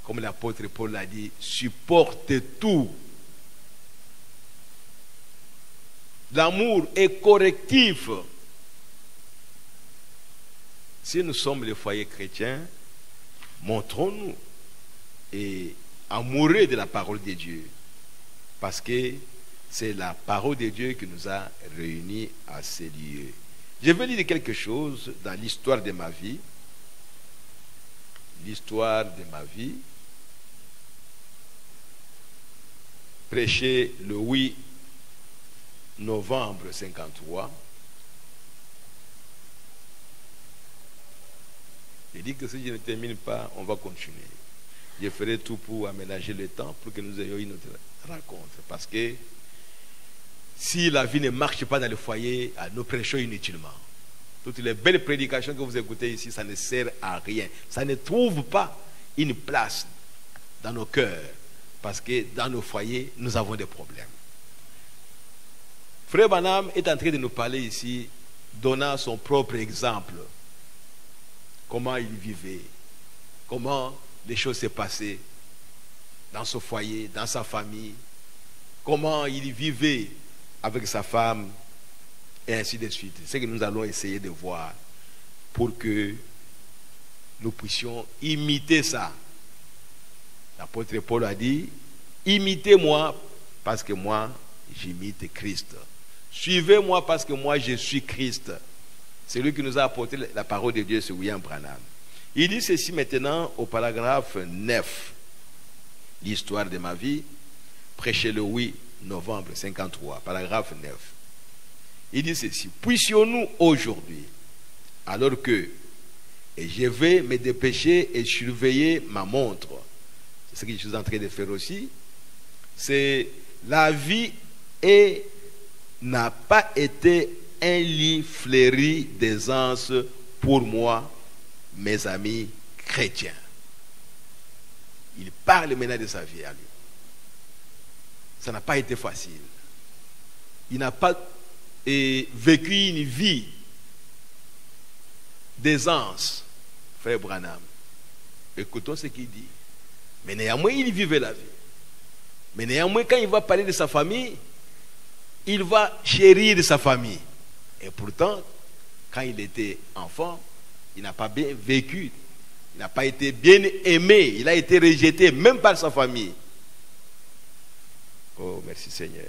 comme l'apôtre Paul l'a dit, supporte tout. L'amour est correctif. Si nous sommes le foyer chrétien, montrons-nous et amoureux de la parole de Dieu. Parce que c'est la parole de Dieu qui nous a réunis à ces lieux. Je vais lire quelque chose dans l'histoire de ma vie. L'histoire de ma vie. Prêché le 8 novembre 53. Il dit que si je ne termine pas, on va continuer. Je ferai tout pour aménager le temps pour que nous ayons une autre rencontre. Parce que si la vie ne marche pas dans le foyer, nous prêchons inutilement. Toutes les belles prédications que vous écoutez ici, ça ne sert à rien. Ça ne trouve pas une place dans nos cœurs. Parce que dans nos foyers, nous avons des problèmes. Frère Branham est en train de nous parler ici, donnant son propre exemple. Comment il vivait, comment les choses s'est passées dans ce foyer, dans sa famille, comment il vivait avec sa femme, et ainsi de suite. C'est ce que nous allons essayer de voir pour que nous puissions imiter ça. L'apôtre Paul a dit, imitez-moi parce que moi, j'imite Christ. Suivez-moi parce que moi, je suis Christ. C'est lui qui nous a apporté la parole de Dieu, c'est William Branham. Il dit ceci maintenant au paragraphe 9. L'histoire de ma vie, prêché le 8 novembre 53, paragraphe 9. Il dit ceci, puissions-nous aujourd'hui, alors que et je vais me dépêcher et surveiller ma montre. C'est ce que je suis en train de faire aussi. C'est la vie et n'a pas été un lit fleuri d'aisance pour moi, mes amis chrétiens. Il parle maintenant de sa vie à lui. Ça n'a pas été facile. Il n'a pas vécu une vie d'aisance, frère Branham. Écoutons ce qu'il dit. Mais néanmoins, il vivait la vie. Mais néanmoins, quand il va parler de sa famille, il va chérir de sa famille. Et pourtant, quand il était enfant, il n'a pas bien vécu. Il n'a pas été bien aimé. Il a été rejeté, même par sa famille. Oh, merci Seigneur.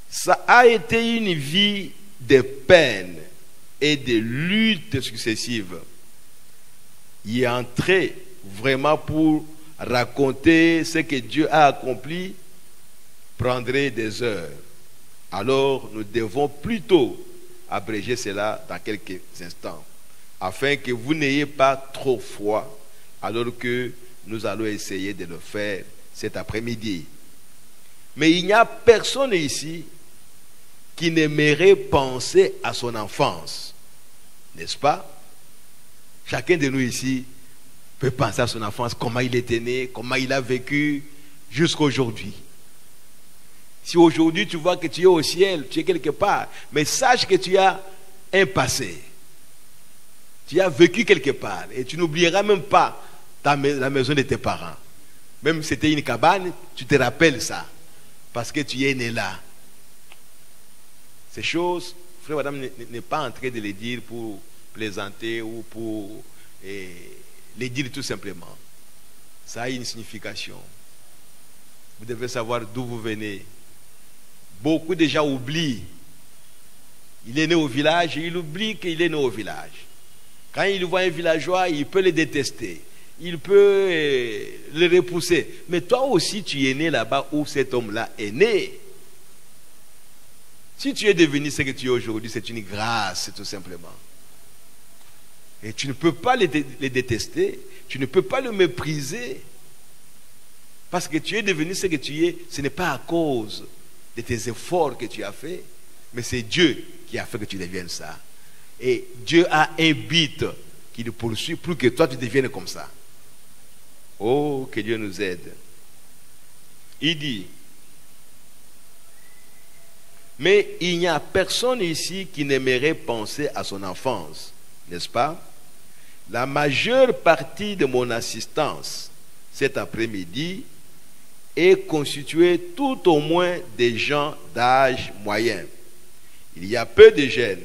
Ça a été une vie de peine et de luttes successives. Il est entré vraiment pour raconter ce que Dieu a accompli, prendrait des heures. Alors nous devons plutôt abréger cela dans quelques instants, afin que vous n'ayez pas trop froid, alors que nous allons essayer de le faire cet après-midi. Mais il n'y a personne ici qui n'aimerait penser à son enfance, n'est-ce pas? Chacun de nous ici peut penser à son enfance, comment il était né, comment il a vécu jusqu'à aujourd'hui. Si aujourd'hui tu vois que tu es au ciel, tu es quelque part, mais sache que tu as un passé. Tu as vécu quelque part et tu n'oublieras même pas la maison de tes parents. Même si c'était une cabane, tu te rappelles ça, parce que tu es né là. Ces choses, frère, madame, n'est pas en train de les dire pour plaisanter ou pour les dire tout simplement. Ça a une signification. Vous devez savoir d'où vous venez. Beaucoup de gens oublient. Il est né au village et il oublie qu'il est né au village. Quand il voit un villageois, il peut le détester. Il peut le repousser. Mais toi aussi, tu es né là-bas où cet homme-là est né. Si tu es devenu ce que tu es aujourd'hui, c'est une grâce, tout simplement. Et tu ne peux pas le détester, tu ne peux pas le mépriser. Parce que tu es devenu ce que tu es, ce n'est pas à cause de tes efforts que tu as fait, mais c'est Dieu qui a fait que tu deviennes ça. Et Dieu a un but qui le poursuit pour que toi tu deviennes comme ça. Oh, que Dieu nous aide. Il dit, mais il n'y a personne ici qui n'aimerait penser à son enfance, n'est-ce pas? La majeure partie de mon assistance cet après-midi est constituée tout au moins des gens d'âge moyen. Il y a peu de jeunes,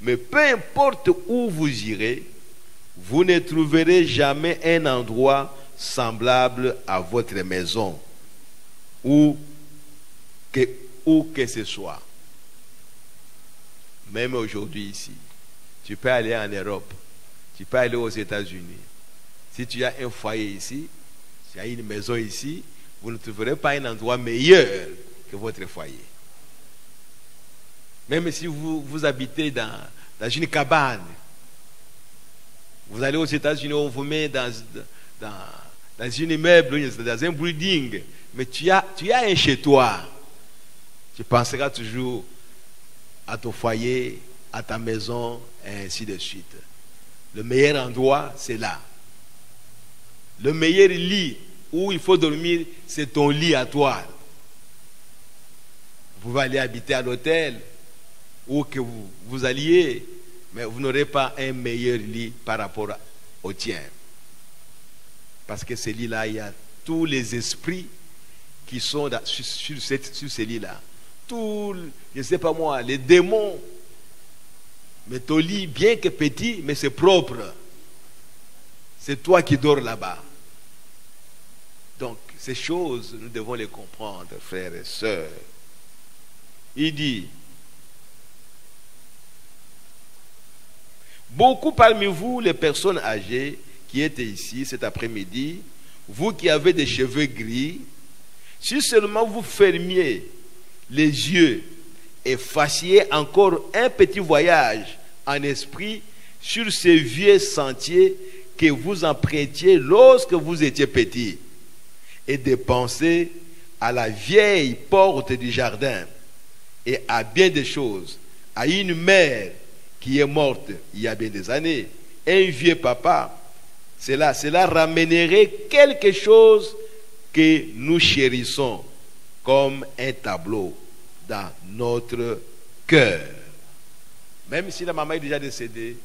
mais peu importe où vous irez, vous ne trouverez jamais un endroit semblable à votre maison, où que ce soit. Même aujourd'hui ici, tu peux aller en Europe, tu peux aller aux États-Unis. Si tu as un foyer ici, si tu as une maison ici, vous ne trouverez pas un endroit meilleur que votre foyer. Même si vous habitez dans une cabane, vous allez aux États-Unis, on vous met dans un immeuble, dans un building, mais tu as un chez toi. Tu penseras toujours à ton foyer, à ta maison, et ainsi de suite. Le meilleur endroit, c'est là. Le meilleur lit où il faut dormir, c'est ton lit à toi. Vous pouvez aller habiter à l'hôtel, où que vous alliez, mais vous n'aurez pas un meilleur lit par rapport au tien. Parce que ce lit-là, il y a tous les esprits qui sont sur ce lit-là. Tous, je ne sais pas moi, les démons. Mais ton lit, bien que petit, mais c'est propre. C'est toi qui dors là-bas. Donc, ces choses, nous devons les comprendre, frères et sœurs. Il dit, beaucoup parmi vous, les personnes âgées qui étaient ici cet après-midi, vous qui avez des cheveux gris, si seulement vous fermiez les yeux et fassiez encore un petit voyage en esprit sur ces vieux sentiers que vous empruntiez lorsque vous étiez petit, et de penser à la vieille porte du jardin et à bien des choses a une mère qui est morte il y a bien des années, un vieux papa, cela ramènerait quelque chose que nous chérissons comme un tableau dans notre cœur. Même si la maman est déjà décédée,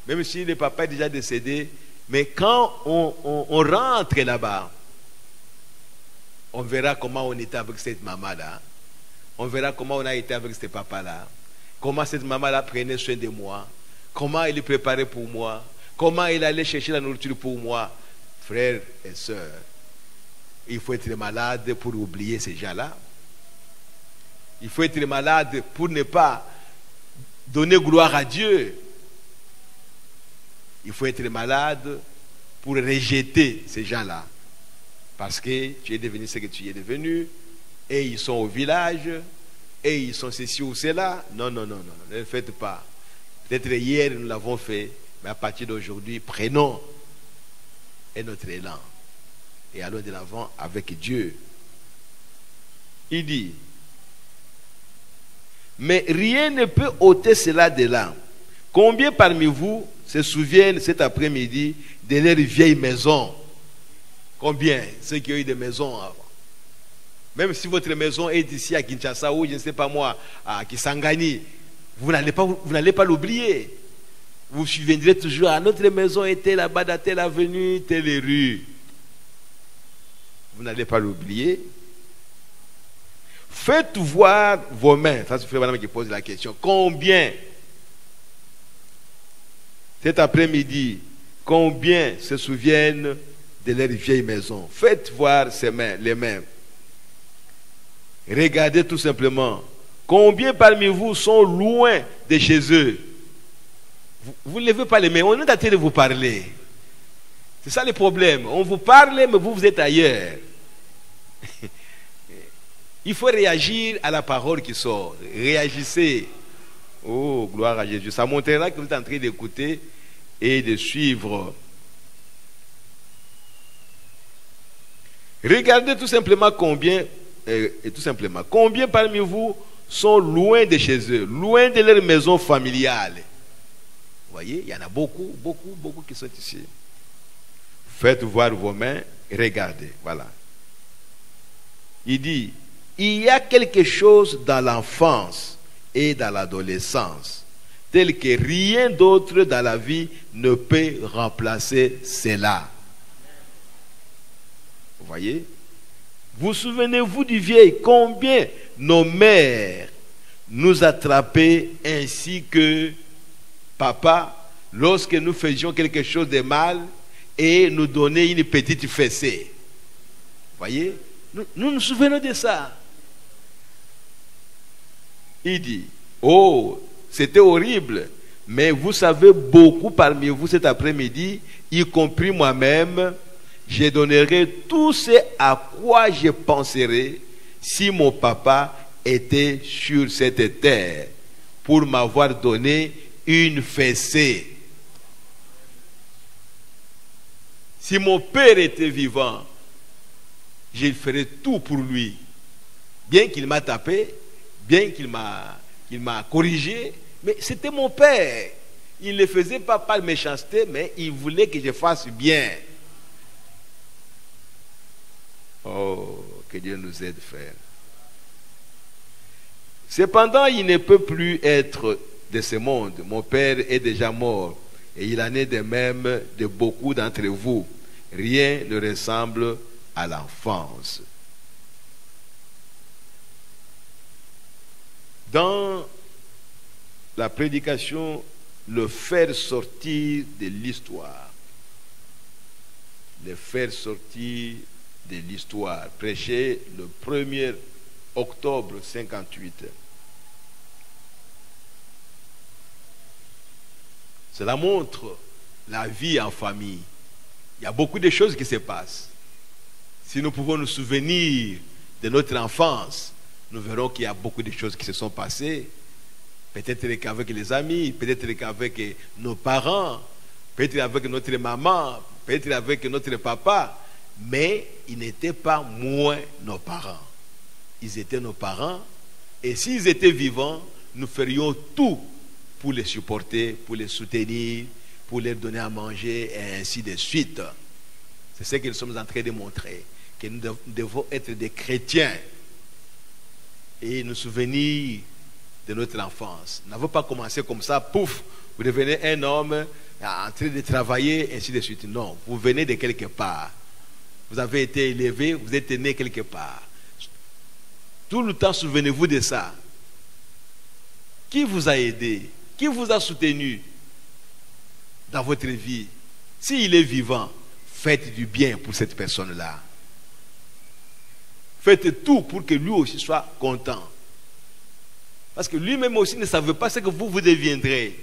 même si le papa est déjà décédé, mais quand on rentre là-bas, on verra comment on était avec cette maman-là. On verra comment on a été avec ce papa-là. Comment cette maman-là prenait soin de moi. Comment elle préparait pour moi. Comment elle allait chercher la nourriture pour moi. Frères et sœurs, il faut être malade pour oublier ces gens-là. Il faut être malade pour ne pas donner gloire à Dieu. Il faut être malade pour rejeter ces gens-là. Parce que tu es devenu ce que tu es devenu, et ils sont au village, et ils sont ceci ou cela. Non, ne le faites pas. Peut-être hier nous l'avons fait, mais à partir d'aujourd'hui, prenons notre élan et allons de l'avant avec Dieu. Il dit, mais rien ne peut ôter cela de là. Combien parmi vous se souviennent cet après-midi de leur vieille maison? Combien? Ceux qui ont eu des maisons avant. Même si votre maison est ici à Kinshasa ou je ne sais pas moi, à Kisangani, vous n'allez pas l'oublier. Vous vous souviendrez toujours, notre maison était là-bas dans telle avenue, telle rue. Vous n'allez pas l'oublier. Faites voir vos mains. Ça, c'est madame qui pose la question. Combien, cet après-midi, combien se souviennent de leur vieille maison? Faites voir ces mains, les mains. Regardez tout simplement. Combien parmi vous sont loin de chez eux? Vous ne levez pas les mains. On est en train de vous parler. C'est ça le problème. On vous parle, mais vous êtes ailleurs. Il faut réagir à la parole qui sort. Réagissez. Oh, gloire à Jésus. Ça montrera que vous êtes en train d'écouter et de suivre. Regardez tout simplement combien parmi vous sont loin de chez eux, loin de leur maison familiale. Vous voyez, il y en a beaucoup qui sont ici. Faites voir vos mains et regardez. Voilà. Il dit, il y a quelque chose dans l'enfance et dans l'adolescence, tel que rien d'autre dans la vie ne peut remplacer cela. Vous voyez? Vous souvenez-vous du vieil, combien nos mères nous attrapaient ainsi que papa, lorsque nous faisions quelque chose de mal et nous donnaient une petite fessée. Vous voyez? Nous nous souvenons de ça. Il dit, oh, c'était horrible, mais vous savez, beaucoup parmi vous cet après-midi, y compris moi-même, je donnerai tout ce à quoi je penserai si mon papa était sur cette terre pour m'avoir donné une fessée. Si mon père était vivant, je ferais tout pour lui. Bien qu'il m'a tapé, bien qu'il m'a corrigé, mais c'était mon père. Il ne le faisait pas par méchanceté, mais il voulait que je fasse bien. Oh, que Dieu nous aide, frère. Cependant, il ne peut plus être de ce monde. Mon père est déjà mort, et il en est de même de beaucoup d'entre vous. Rien ne ressemble à l'enfance. Dans la prédication, le faire sortir de l'histoire. Le faire sortir de l'histoire. Prêché le 1er octobre 58. Cela montre la vie en famille. Il y a beaucoup de choses qui se passent. Si nous pouvons nous souvenir de notre enfance, nous verrons qu'il y a beaucoup de choses qui se sont passées. Peut-être qu'avec les amis, peut-être qu'avec nos parents, peut-être avec notre maman, peut-être avec notre papa. Mais ils n'étaient pas moins nos parents. Ils étaient nos parents. Et s'ils étaient vivants, nous ferions tout pour les supporter, pour les soutenir, pour leur donner à manger, et ainsi de suite. C'est ce que nous sommes en train de montrer, que nous devons être des chrétiens et nous souvenir de notre enfance. Nous n'avons pas commencé comme ça, pouf, vous devenez un homme en train de travailler, ainsi de suite. Non, vous venez de quelque part. Vous avez été élevé, vous êtes né quelque part. Tout le temps, souvenez-vous de ça. Qui vous a aidé? Qui vous a soutenu dans votre vie? S'il est vivant, faites du bien pour cette personne-là. Faites tout pour que lui aussi soit content. Parce que lui-même aussi ne savait pas ce que vous deviendrez.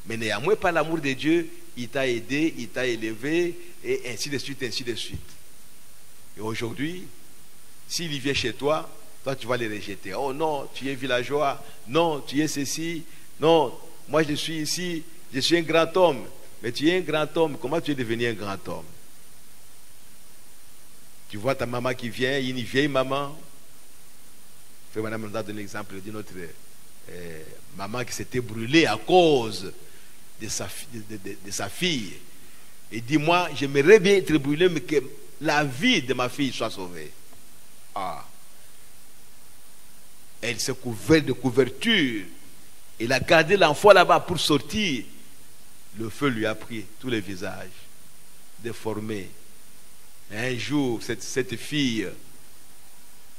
Mais néanmoins, par l'amour de Dieu, il t'a aidé, il t'a élevé, et ainsi de suite, ainsi de suite. Et aujourd'hui, s'il vient chez toi, toi tu vas le rejeter. Oh non, tu es villageois. Non, tu es ceci. Non, moi je suis ici, je suis un grand homme. Mais tu es un grand homme, comment tu es devenu un grand homme? Tu vois ta maman qui vient, une vieille maman. Frère Madame nous a donné l'exemple d'une autre maman qui s'était brûlée à cause de sa fille. Et dit, moi, j'aimerais bien être brûlé, mais que la vie de ma fille soit sauvée. Ah. Elle s'est couverte de couverture. Elle a gardé l'enfant là-bas pour sortir. Le feu lui a pris tous les visages, déformés. Et un jour, cette fille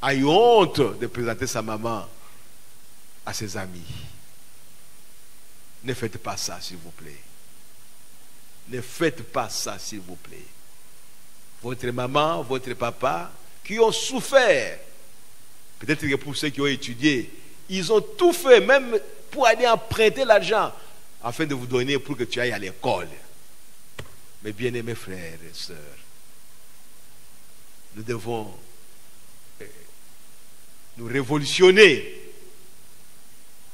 a eu honte de présenter sa maman à ses amis. Ne faites pas ça, s'il vous plaît. Ne faites pas ça, s'il vous plaît. Votre maman, votre papa, qui ont souffert, peut-être que pour ceux qui ont étudié, ils ont tout fait, même pour aller emprunter l'argent, afin de vous donner pour que tu ailles à l'école. Mes bien-aimés frères et sœurs, nous devons nous révolutionner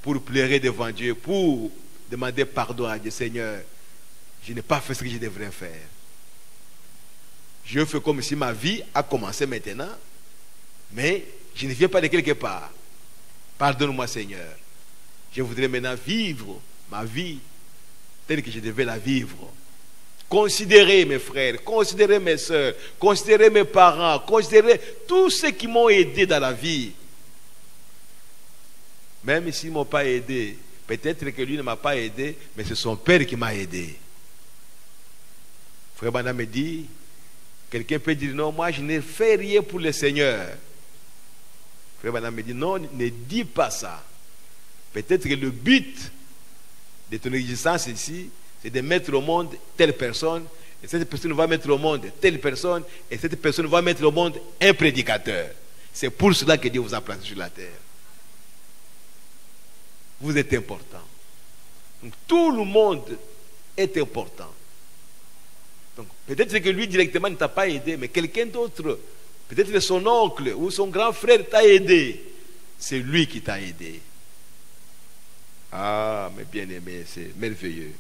pour pleurer devant Dieu, pour demander pardon à Dieu. Seigneur, je n'ai pas fait ce que je devrais faire. Je fais comme si ma vie a commencé maintenant, mais je ne viens pas de quelque part. Pardonne-moi, Seigneur. Je voudrais maintenant vivre ma vie telle que je devais la vivre. Considérez mes frères, considérez mes soeurs, considérez mes parents, considérez tous ceux qui m'ont aidé dans la vie. Même s'ils ne m'ont pas aidé, peut-être que lui ne m'a pas aidé, mais c'est son père qui m'a aidé. Frère Bana me dit, quelqu'un peut dire, non, moi je n'ai fait rien pour le Seigneur. Frère Bana me dit, non, ne dis pas ça. Peut-être que le but de ton existence ici, c'est de mettre au monde telle personne, et cette personne va mettre au monde telle personne, et cette personne va mettre au monde un prédicateur. C'est pour cela que Dieu vous a placé sur la terre. Vous êtes important. Donc, tout le monde est important. Donc, peut-être que lui directement ne t'a pas aidé, mais quelqu'un d'autre, peut-être son oncle ou son grand frère t'a aidé. C'est lui qui t'a aidé. Ah, mes bien-aimés, c'est merveilleux.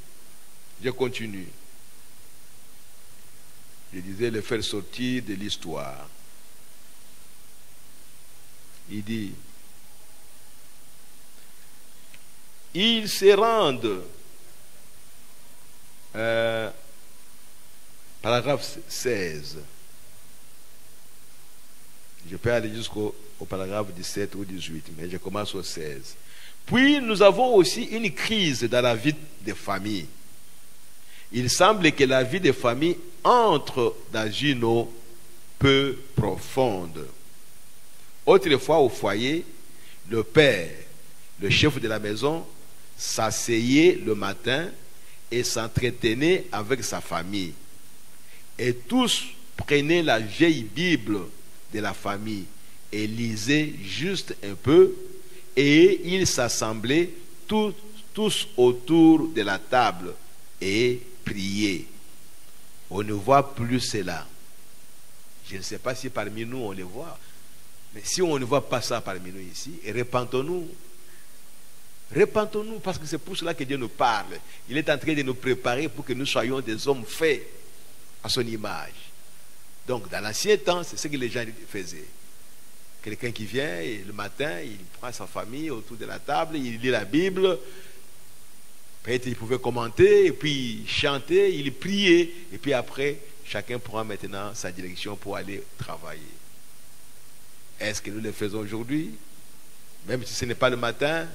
Je continue. Je disais le faire sortir de l'histoire. Il dit, ils se rendent, paragraphe 16. Je peux aller jusqu'au paragraphe 17 ou 18, mais je commence au 16. Puis nous avons aussi une crise dans la vie des familles. Il semble que la vie des familles entre dans une eau peu profonde. Autrefois au foyer, le père, le chef de la maison, s'asseyait le matin et s'entretenait avec sa famille. Et tous prenaient la vieille Bible de la famille et lisaient juste un peu, et ils s'assemblaient tous autour de la table et priaient. On ne voit plus cela. Je ne sais pas si parmi nous on le voit, mais si on ne voit pas ça parmi nous ici, repentons-nous. Repentons-nous, parce que c'est pour cela que Dieu nous parle. Il est en train de nous préparer pour que nous soyons des hommes faits à son image. Donc dans l'ancien temps, c'est ce que les gens faisaient. Quelqu'un qui vient et le matin, il prend sa famille autour de la table, il lit la Bible. Peut-être il pouvait commenter, et puis chanter, il priait. Et puis après, chacun prend maintenant sa direction pour aller travailler. Est-ce que nous le faisons aujourd'hui? Même si ce n'est pas le matin,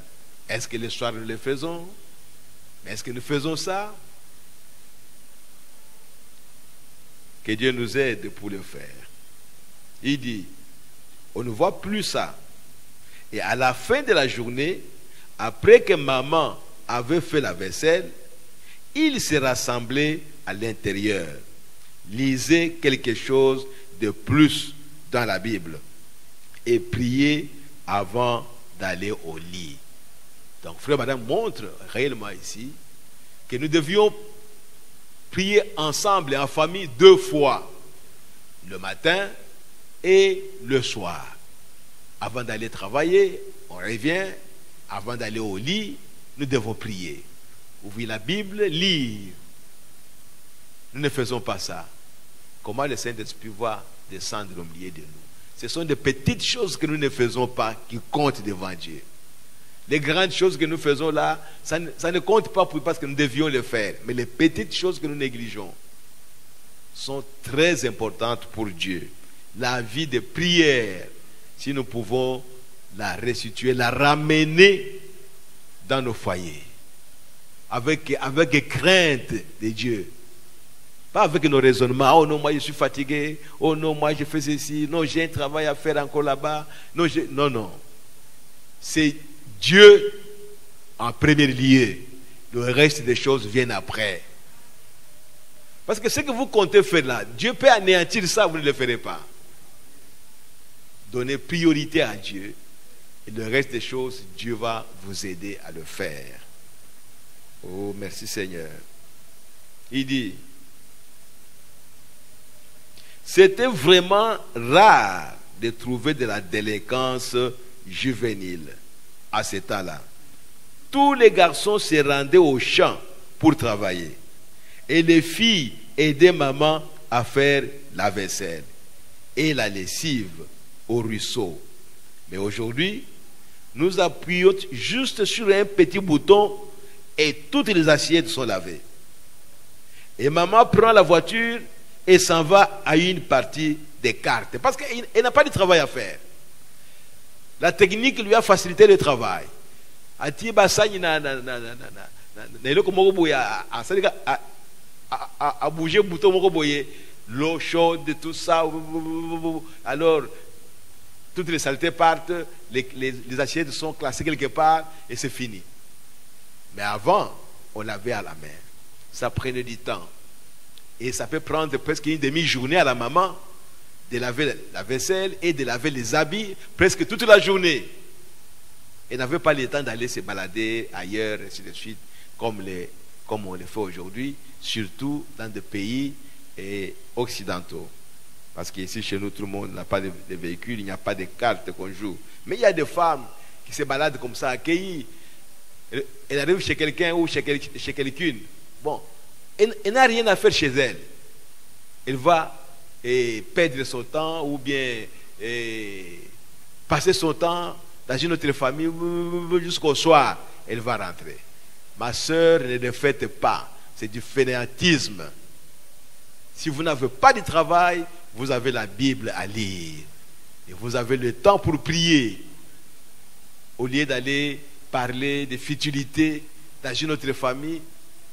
est-ce que le soir nous le faisons? Mais est-ce que nous faisons ça? Que Dieu nous aide pour le faire. Il dit, on ne voit plus ça. Et à la fin de la journée, après que maman avait fait la vaisselle, ils se rassemblaient à l'intérieur, lisaient quelque chose de plus dans la Bible et priaient avant d'aller au lit. Donc, frère et madame montre réellement ici que nous devions prier ensemble et en famille 2 fois, le matin et le soir. Avant d'aller travailler, on revient. Avant d'aller au lit, nous devons prier. Ouvrir la Bible, lire. Nous ne faisons pas ça. Comment le Saint-Esprit va descendre au milieu de nous? Ce sont des petites choses que nous ne faisons pas qui comptent devant Dieu. Les grandes choses que nous faisons là, ça ne compte pas parce que nous devions le faire. Mais les petites choses que nous négligeons sont très importantes pour Dieu. La vie de prière, si nous pouvons la restituer, la ramener dans nos foyers, avec crainte de Dieu. Pas avec nos raisonnements. Oh non, moi je suis fatigué. Oh non, moi je fais ceci. Non, j'ai un travail à faire encore là-bas. Non, non. C'est Dieu en premier lieu. Le reste des choses viennent après. Parce que ce que vous comptez faire là, Dieu peut anéantir ça, vous ne le ferez pas. Donnez priorité à Dieu. Et le reste des choses, Dieu va vous aider à le faire. Oh, merci Seigneur. Il dit, c'était vraiment rare de trouver de la délinquance juvénile à ce temps-là. Tous les garçons se rendaient au champ pour travailler. Et les filles aidaient maman à faire la vaisselle et la lessive au ruisseau. Mais aujourd'hui, nous appuyons juste sur un petit bouton et toutes les assiettes sont lavées. Et maman prend la voiture et s'en va à une partie des cartes. Parce qu'elle n'a pas de travail à faire. La technique lui a facilité le travail. À bouger le bouton, l'eau chaude, tout ça. Alors, toutes les saletés partent, les assiettes sont classées quelque part et c'est fini. Mais avant, on lavait à la main. Ça prenait du temps. Et ça peut prendre presque une demi-journée à la maman de laver la vaisselle et de laver les habits presque toute la journée. Elle n'avait pas le temps d'aller se balader ailleurs, ainsi de suite, comme on le fait aujourd'hui, surtout dans des pays occidentaux. Parce qu'ici, chez nous, tout le monde n'a pas de véhicule, il n'y a pas de cartes qu'on joue. Mais il y a des femmes qui se baladent comme ça, accueillies. Elle arrive chez quelqu'un ou chez quelqu'une. Bon, elle n'a rien à faire chez elle. Elle va perdre son temps ou bien passer son temps dans une autre famille jusqu'au soir. Elle va rentrer. Ma soeur, ne le faites pas. C'est du fainéantisme. Si vous n'avez pas de travail, vous avez la Bible à lire. Et vous avez le temps pour prier. Au lieu d'aller parler de futilités dans une autre famille,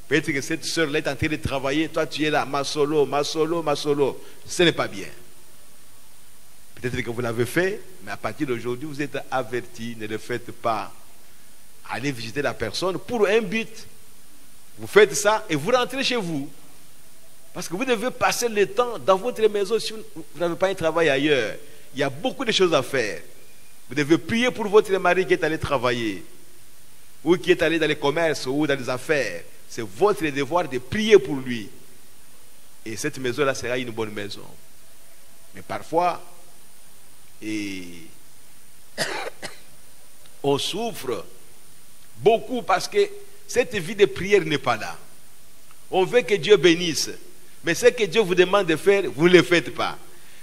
peut-être que cette soeur-là est en train de travailler, toi tu es là, ma solo. Ce n'est pas bien. Peut-être que vous l'avez fait, mais à partir d'aujourd'hui, vous êtes avertis, ne le faites pas. Allez visiter la personne pour un but. Vous faites ça et vous rentrez chez vous. Parce que vous devez passer le temps dans votre maison si vous n'avez pas un travail ailleurs. Il y a beaucoup de choses à faire. Vous devez prier pour votre mari qui est allé travailler, ou qui est allé dans les commerces ou dans les affaires. C'est votre devoir de prier pour lui. Et cette maison-là sera une bonne maison. Mais parfois, on souffre beaucoup parce que cette vie de prière n'est pas là. On veut que Dieu bénisse. Mais ce que Dieu vous demande de faire, vous ne le faites pas.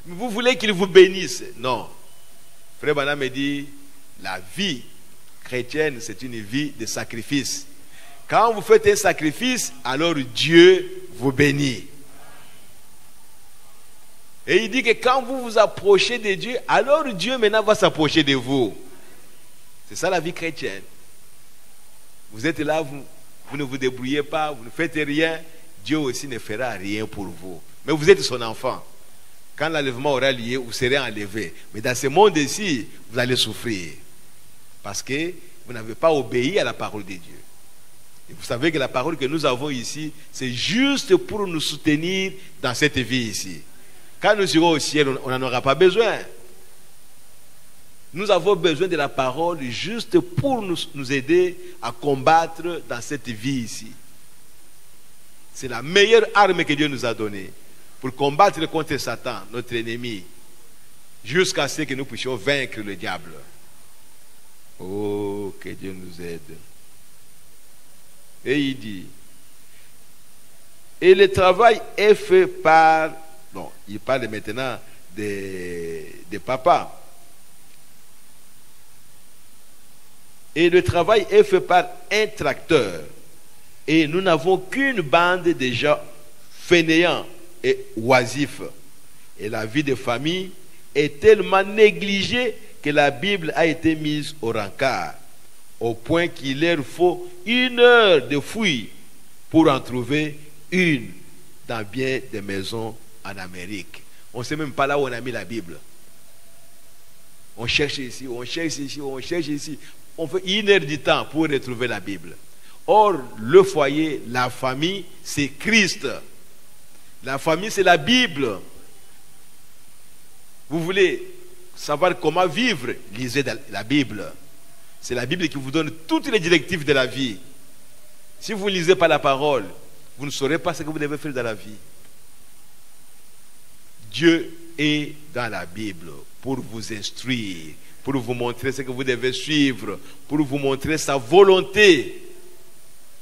Vous voulez qu'il vous bénisse? Non. Frère Branham me dit, la vie chrétienne, c'est une vie de sacrifice. Quand vous faites un sacrifice, alors Dieu vous bénit. Et il dit que quand vous vous approchez de Dieu, alors Dieu maintenant va s'approcher de vous. C'est ça la vie chrétienne. Vous êtes là, vous ne vous débrouillez pas, vous ne faites rien, Dieu aussi ne fera rien pour vous. Mais vous êtes son enfant. Quand l'enlèvement aura lieu, vous serez enlevé. Mais dans ce monde-ci, vous allez souffrir. Parce que vous n'avez pas obéi à la parole de Dieu. Et vous savez que la parole que nous avons ici, c'est juste pour nous soutenir dans cette vie ici. Quand nous irons au ciel, on n'en aura pas besoin. Nous avons besoin de la parole juste pour nous aider à combattre dans cette vie ici. C'est la meilleure arme que Dieu nous a donnée pour combattre contre Satan, notre ennemi, jusqu'à ce que nous puissions vaincre le diable. Oh, que Dieu nous aide. Et il dit, et le travail est fait par... Non, il parle maintenant des papas. Et le travail est fait par un tracteur. Et nous n'avons qu'une bande de gens fainéants et oisifs. Et la vie de famille est tellement négligée que la Bible a été mise au rencard, au point qu'il leur faut 1 heure de fouille pour en trouver une dans bien des maisons en Amérique. On ne sait même pas là où on a mis la Bible. On cherche ici, on cherche ici, on cherche ici. On fait 1 heure du temps pour retrouver la Bible. Or, le foyer, la famille, c'est Christ. La famille, c'est la Bible. Vous voulez savoir comment vivre? Lisez la Bible. C'est la Bible qui vous donne toutes les directives de la vie. Si vous ne lisez pas la parole, vous ne saurez pas ce que vous devez faire dans la vie. Dieu est dans la Bible pour vous instruire, pour vous montrer ce que vous devez suivre, pour vous montrer sa volonté.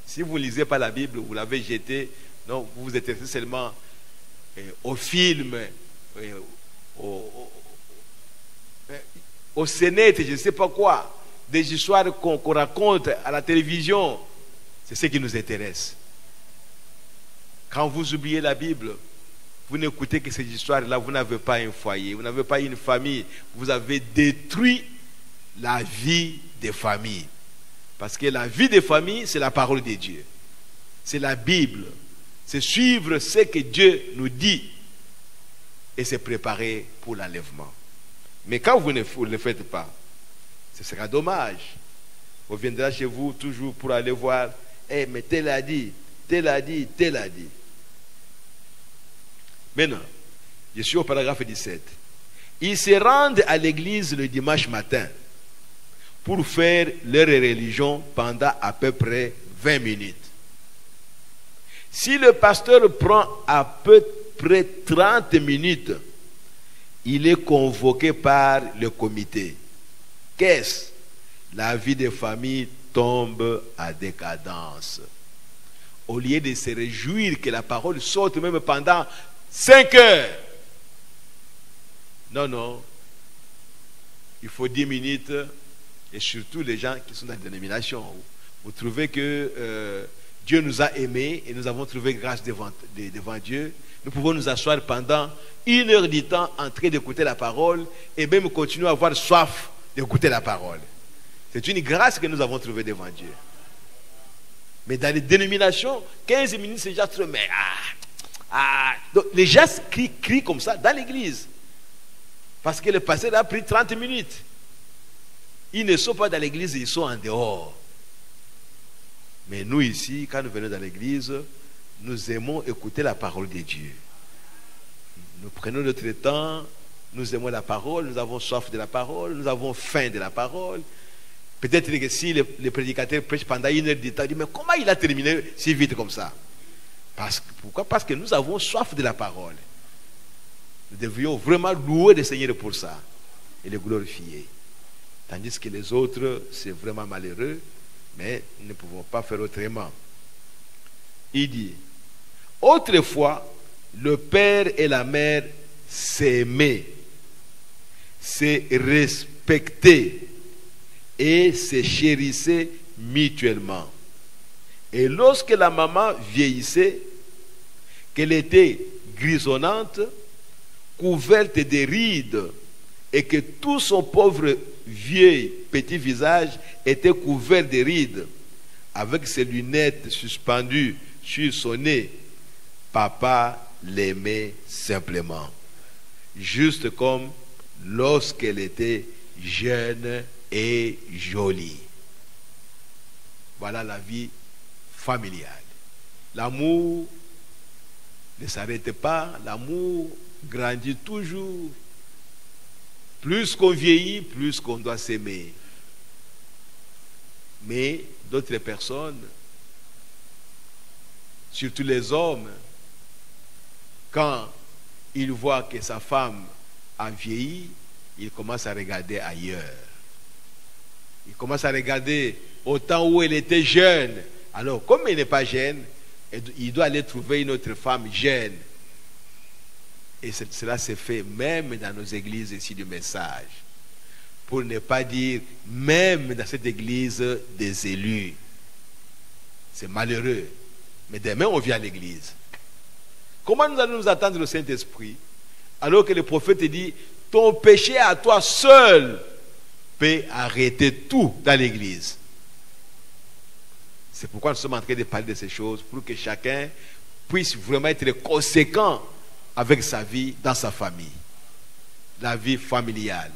Si vous ne lisez pas la Bible, vous l'avez jetée, non, vous vous intéressez seulement au film, au scénette, je ne sais pas quoi, des histoires qu'on raconte à la télévision. C'est ce qui nous intéresse. Quand vous oubliez la Bible, vous n'écoutez que ces histoires-là, vous n'avez pas un foyer, vous n'avez pas une famille, vous avez détruit la vie des familles. Parce que la vie des familles, c'est la parole de Dieu. C'est la Bible. C'est suivre ce que Dieu nous dit et se préparer pour l'enlèvement. Mais quand vous ne le faites pas, ce sera dommage. On viendra chez vous toujours pour aller voir, mais tel a dit, tel a dit, tel a dit. Maintenant, je suis au paragraphe 17. Ils se rendent à l'église le dimanche matin pour faire leur religion pendant à peu près 20 minutes. Si le pasteur prend à peu près 30 minutes, il est convoqué par le comité. Qu'est-ce? La vie des familles tombe à décadence. Au lieu de se réjouir que la parole sorte même pendant 5 heures. Non, non. Il faut 10 minutes. Et surtout les gens qui sont dans la dénomination. Vous trouvez que Dieu nous a aimés et nous avons trouvé grâce devant Dieu. Nous pouvons nous asseoir pendant 1 heure du temps en train d'écouter la parole et même continuer à avoir soif d'écouter la parole. C'est une grâce que nous avons trouvée devant Dieu. Mais dans les dénominations, 15 minutes c'est déjà trop. Mais donc les gens crient comme ça dans l'église. Parce que le pasteur a pris 30 minutes. Ils ne sont pas dans l'église, ils sont en dehors. Mais nous ici, quand nous venons dans l'église, nous aimons écouter la parole de Dieu. Nous prenons notre temps, nous aimons la parole, nous avons soif de la parole, nous avons faim de la parole. Peut-être que si le prédicateur prêche pendant 1 heure de temps, il dit, mais comment il a terminé si vite comme ça? Pourquoi? Parce que nous avons soif de la parole. Nous devrions vraiment louer le Seigneur pour ça et le glorifier. Tandis que les autres, c'est vraiment malheureux, mais nous ne pouvons pas faire autrement. Il dit, autrefois, le père et la mère s'aimaient, se respectaient et se chérissaient mutuellement. Et lorsque la maman vieillissait, qu'elle était grisonnante, couverte de rides, et que tout son pauvre vieux petit visage était couvert de rides, avec ses lunettes suspendues sur son nez, papa l'aimait simplement, juste comme lorsqu'elle était jeune et jolie. Voilà la vie familiale. L'amour ne s'arrête pas, l'amour grandit toujours. Plus qu'on vieillit, plus qu'on doit s'aimer. Mais d'autres personnes, surtout les hommes, quand ils voient que sa femme a vieilli, ils commencent à regarder ailleurs. Ils commencent à regarder au temps où elle était jeune. Alors, comme elle n'est pas jeune, il doit aller trouver une autre femme jeune. Et cela se fait même dans nos églises ici du message. Pour ne pas dire même dans cette église des élus. C'est malheureux. Mais demain, on vient à l'église. Comment nous allons nous attendre le Saint-Esprit alors que le prophète dit, ton péché à toi seul peut arrêter tout dans l'église. C'est pourquoi nous sommes en train de parler de ces choses, pour que chacun puisse vraiment être conséquent avec sa vie dans sa famille, la vie familiale.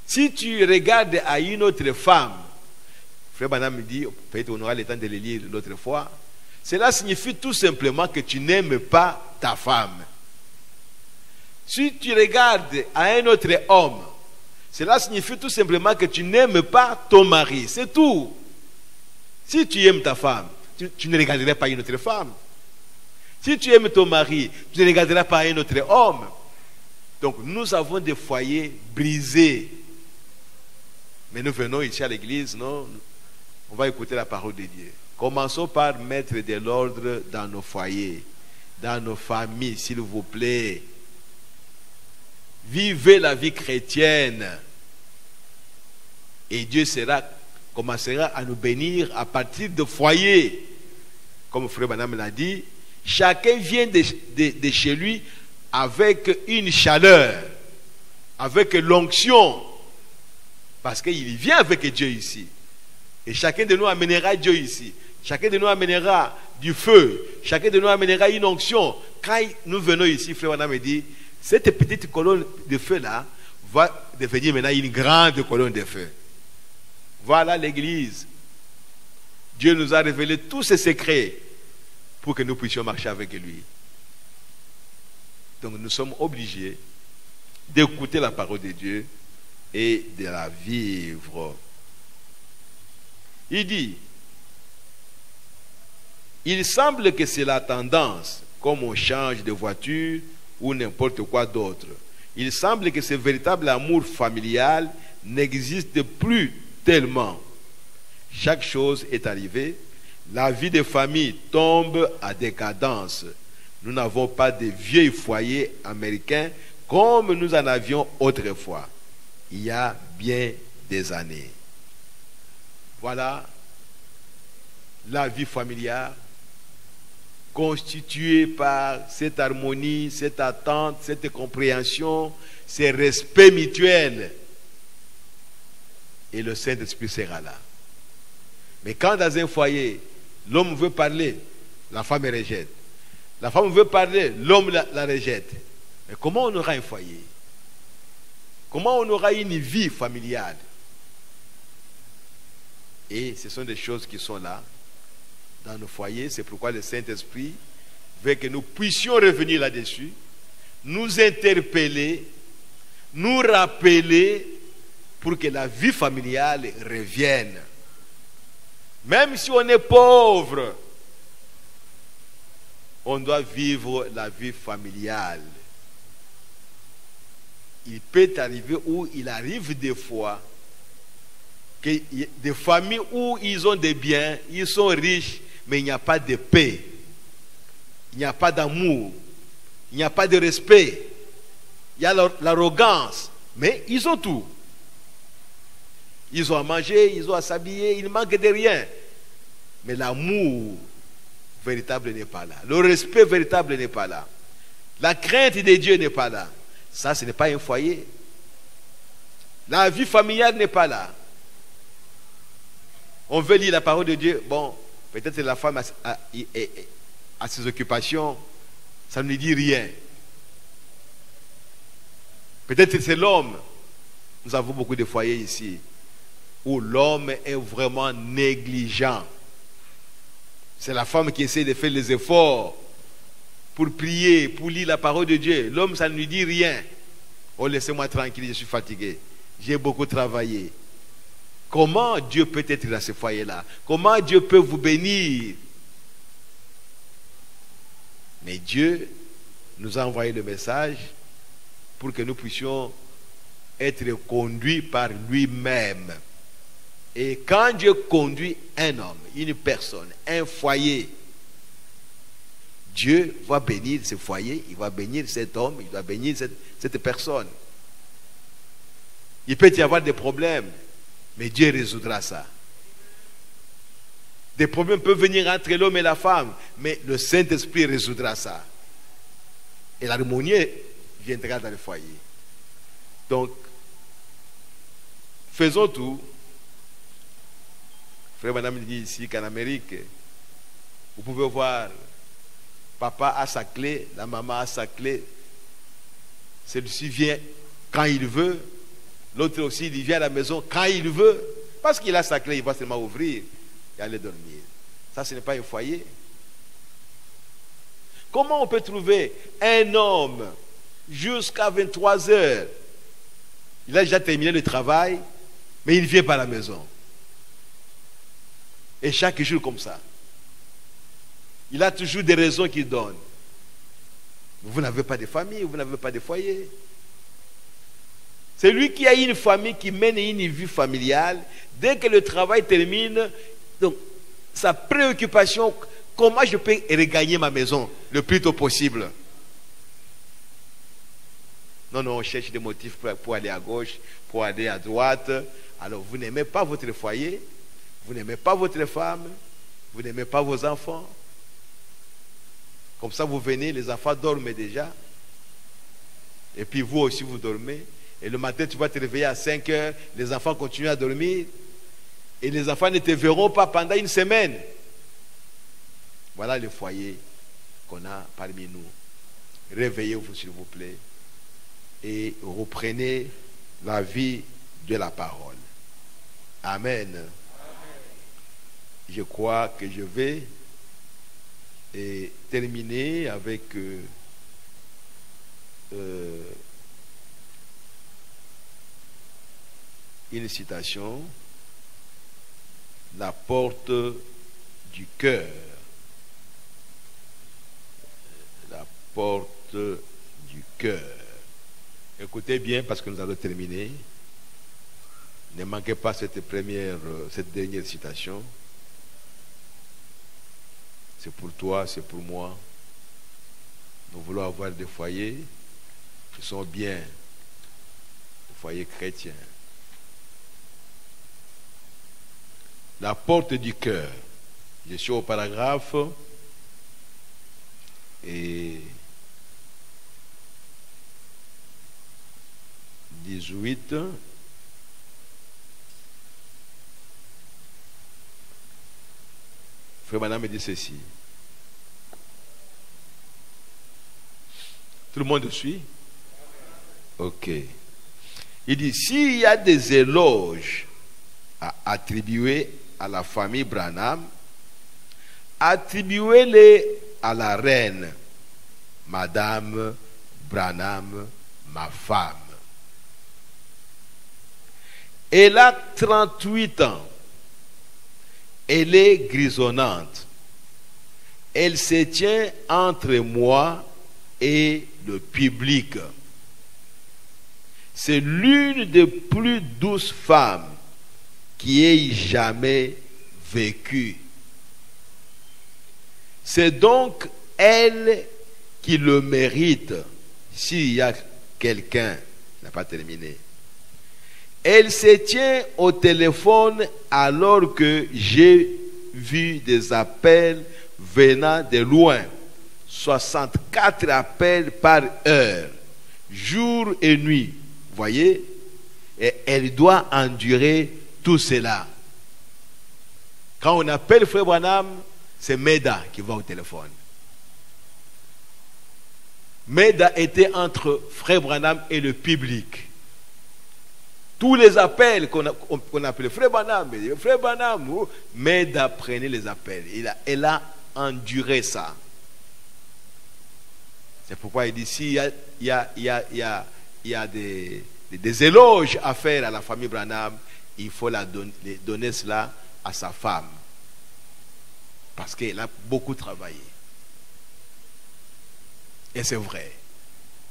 Si tu regardes à une autre femme, Frère Branham me dit, peut-être on aura le temps de le lire l'autre fois, cela signifie tout simplement que tu n'aimes pas ta femme. Si tu regardes à un autre homme, cela signifie tout simplement que tu n'aimes pas ton mari, c'est tout. Si tu aimes ta femme, tu ne regarderais pas une autre femme. Si tu aimes ton mari, tu ne regarderas pas un autre homme. Donc nous avons des foyers brisés. Mais nous venons ici à l'église, non? On va écouter la parole de Dieu. Commençons par mettre de l'ordre dans nos foyers, dans nos familles, s'il vous plaît. Vivez la vie chrétienne. Et Dieu commencera à nous bénir à partir de foyers. Comme Frère Branham l'a dit, chacun vient de chez lui avec une chaleur, avec l'onction, parce qu'il vient avec Dieu ici. Et chacun de nous amènera Dieu ici. Chacun de nous amènera du feu. Chacun de nous amènera une onction. Quand nous venons ici, Frère Branham me dit, cette petite colonne de feu-là va devenir maintenant une grande colonne de feu. Voilà l'église. Dieu nous a révélé tous ses secrets pour que nous puissions marcher avec lui. Donc nous sommes obligés d'écouter la parole de Dieu et de la vivre. Il dit, il semble que c'est la tendance, comme on change de voiture ou n'importe quoi d'autre. Il semble que ce véritable amour familial n'existe plus tellement. Chaque chose est arrivée. La vie de famille tombe à décadence. Nous n'avons pas de vieux foyers américains comme nous en avions autrefois, il y a bien des années. Voilà la vie familiale constituée par cette harmonie, cette attente, cette compréhension, ce respect mutuel. Et le Saint-Esprit sera là. Mais quand dans un foyer, l'homme veut parler, la femme rejette. La femme veut parler, l'homme la rejette. Mais comment on aura un foyer? Comment on aura une vie familiale? Et ce sont des choses qui sont là, dans nos foyers. C'est pourquoi le Saint-Esprit veut que nous puissions revenir là-dessus, nous interpeller, nous rappeler, pour que la vie familiale revienne. Même si on est pauvre, on doit vivre la vie familiale. Il peut arriver, où il arrive des fois, que des familles où ils ont des biens, ils sont riches, mais il n'y a pas de paix, il n'y a pas d'amour, il n'y a pas de respect, il y a l'arrogance, Mais ils ont tout. Ils ont à manger, ils ont à s'habiller, il ne manque de rien. Mais l'amour véritable n'est pas là. Le respect véritable n'est pas là. La crainte de Dieu n'est pas là. Ça, ce n'est pas un foyer. La vie familiale n'est pas là. On veut lire la parole de Dieu. Bon, peut-être la femme a ses occupations. Ça ne lui dit rien. Peut-être c'est l'homme. Nous avons beaucoup de foyers ici où l'homme est vraiment négligent. C'est la femme qui essaie de faire les efforts pour prier, pour lire la parole de Dieu. L'homme, ça ne lui dit rien. Oh, laissez-moi tranquille, je suis fatigué. J'ai beaucoup travaillé. Comment Dieu peut être dans ce foyer-là? Comment Dieu peut vous bénir? Mais Dieu nous a envoyé le message pour que nous puissions être conduits par lui-même. Et quand Dieu conduit un homme, une personne, un foyer, Dieu va bénir ce foyer, il va bénir cet homme, il va bénir cette personne. Il peut y avoir des problèmes, mais Dieu résoudra ça. Des problèmes peuvent venir entre l'homme et la femme, mais le Saint-Esprit résoudra ça. Et l'harmonie viendra dans le foyer. Donc, faisons tout. Frère Madame dit ici qu'en Amérique, vous pouvez voir, papa a sa clé, la maman a sa clé. Celui-ci vient quand il veut. L'autre aussi, il vient à la maison quand il veut. Parce qu'il a sa clé, il va seulement ouvrir et aller dormir. Ça, ce n'est pas un foyer. Comment on peut trouver un homme jusqu'à 23 heures? Il a déjà terminé le travail, mais il ne vient pas à la maison. Et chaque jour comme ça. Il a toujours des raisons qu'il donne. Vous n'avez pas de famille, vous n'avez pas de foyer. C'est lui qui a une famille qui mène une vie familiale. Dès que le travail termine, donc sa préoccupation, comment je peux regagner ma maison le plus tôt possible? Non, on cherche des motifs pour aller à gauche, pour aller à droite. Alors vous n'aimez pas votre foyer, vous n'aimez pas votre femme, vous n'aimez pas vos enfants. Comme ça vous venez, les enfants dorment déjà. Et puis vous aussi vous dormez. Et le matin tu vas te réveiller à 5 heures, les enfants continuent à dormir. Et les enfants ne te verront pas pendant une semaine. Voilà le foyer qu'on a parmi nous. Réveillez-vous s'il vous plaît. Et reprenez la vie de la parole. Amen. Je crois que je vais terminer avec une citation. La porte du cœur. La porte du cœur. Écoutez bien parce que nous allons terminer. Ne manquez pas cette dernière citation. C'est pour toi, c'est pour moi. Nous voulons avoir des foyers qui sont bien, des foyers chrétiens. La porte du cœur. Je suis au paragraphe et 18. Frère Madame me dit ceci. Tout le monde suit? Ok. Il dit, s'il y a des éloges à attribuer à la famille Branham, attribuez-les à la reine, Madame Branham, ma femme. Elle a 38 ans. Elle est grisonnante. Elle se tient entre moi et le public. C'est l'une des plus douces femmes qui ait jamais vécu. C'est donc elle qui le mérite s'il y a quelqu'un n'a pas terminé. Elle se tient au téléphone alors que j'ai vu des appels venant de loin. 64 appels par heure, jour et nuit. Vous voyez? Et elle doit endurer tout cela. Quand on appelle Frère Branham, c'est Meda qui va au téléphone. Meda était entre Frère Branham et le public. Tous les appels qu'on appelait Frère Branham, Meda prenait les appels. Elle a enduré ça. C'est pourquoi il dit, s'il y a des éloges à faire à la famille Branham, il faut donner cela à sa femme. Parce qu'elle a beaucoup travaillé. Et c'est vrai.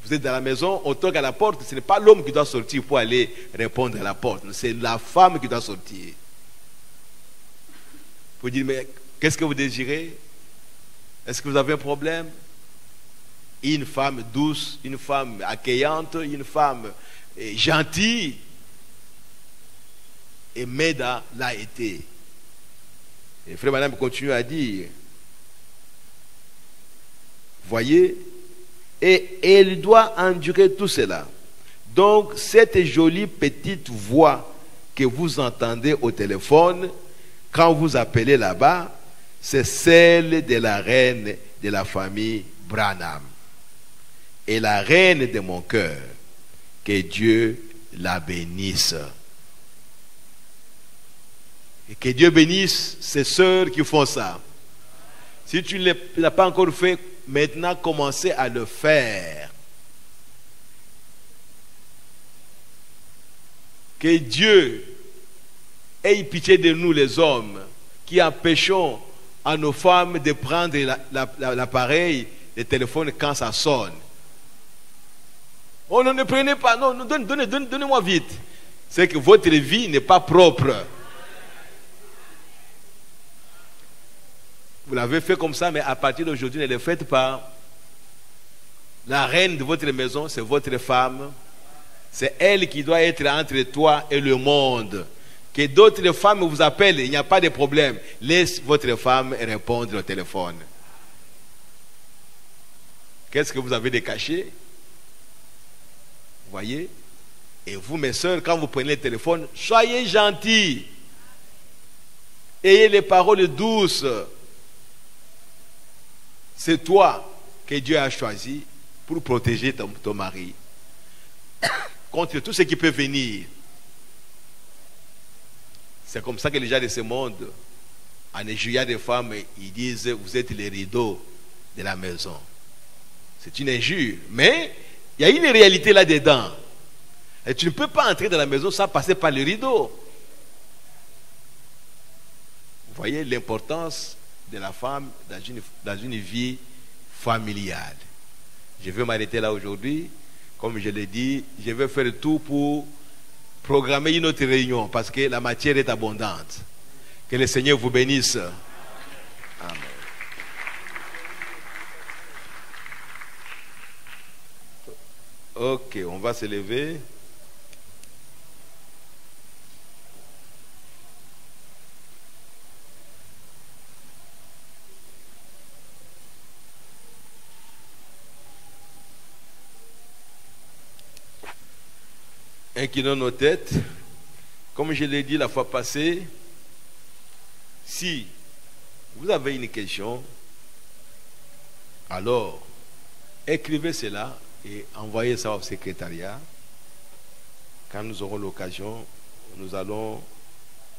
Vous êtes dans la maison, on toque à la porte, ce n'est pas l'homme qui doit sortir pour aller répondre à la porte. C'est la femme qui doit sortir. Vous dites, mais qu'est-ce que vous désirez? Est-ce que vous avez un problème? Une femme douce, une femme accueillante, une femme gentille. Et Meda l'a été. Et Frère Branham continue à dire, voyez, et elle doit endurer tout cela. Donc, cette jolie petite voix que vous entendez au téléphone, quand vous appelez là-bas, c'est celle de la reine de la famille Branham. Et la reine de mon cœur, que Dieu la bénisse. Et que Dieu bénisse ces sœurs qui font ça. Si tu ne l'as pas encore fait, maintenant commencez à le faire. Que Dieu ait pitié de nous les hommes qui empêchons à nos femmes de prendre l'appareil, le téléphone quand ça sonne. Oh non, ne prenez pas, non, donnez-moi vite. C'est que votre vie n'est pas propre. Vous l'avez fait comme ça, mais à partir d'aujourd'hui, ne le faites pas. La reine de votre maison, c'est votre femme. C'est elle qui doit être entre toi et le monde. Que d'autres femmes vous appellent, il n'y a pas de problème. Laisse votre femme répondre au téléphone. Qu'est-ce que vous avez de caché? Vous voyez? Et vous, mes soeurs, quand vous prenez le téléphone, soyez gentils. Ayez les paroles douces. C'est toi que Dieu a choisi pour protéger ton mari contre tout ce qui peut venir. C'est comme ça que les gens de ce monde, en injuriant des femmes, ils disent, vous êtes les rideaux de la maison. C'est une injure, mais il y a une réalité là-dedans. Et tu ne peux pas entrer dans la maison sans passer par le rideau. Vous voyez l'importance de la femme dans une vie familiale. Je vais m'arrêter là aujourd'hui. Comme je l'ai dit, je vais faire tout pour programmer une autre réunion parce que la matière est abondante. Que le Seigneur vous bénisse. Amen. Ok, on va se lever. Inclinons nos têtes. Comme je l'ai dit la fois passée, si vous avez une question, alors écrivez cela et envoyez ça au secrétariat. Quand nous aurons l'occasion, nous allons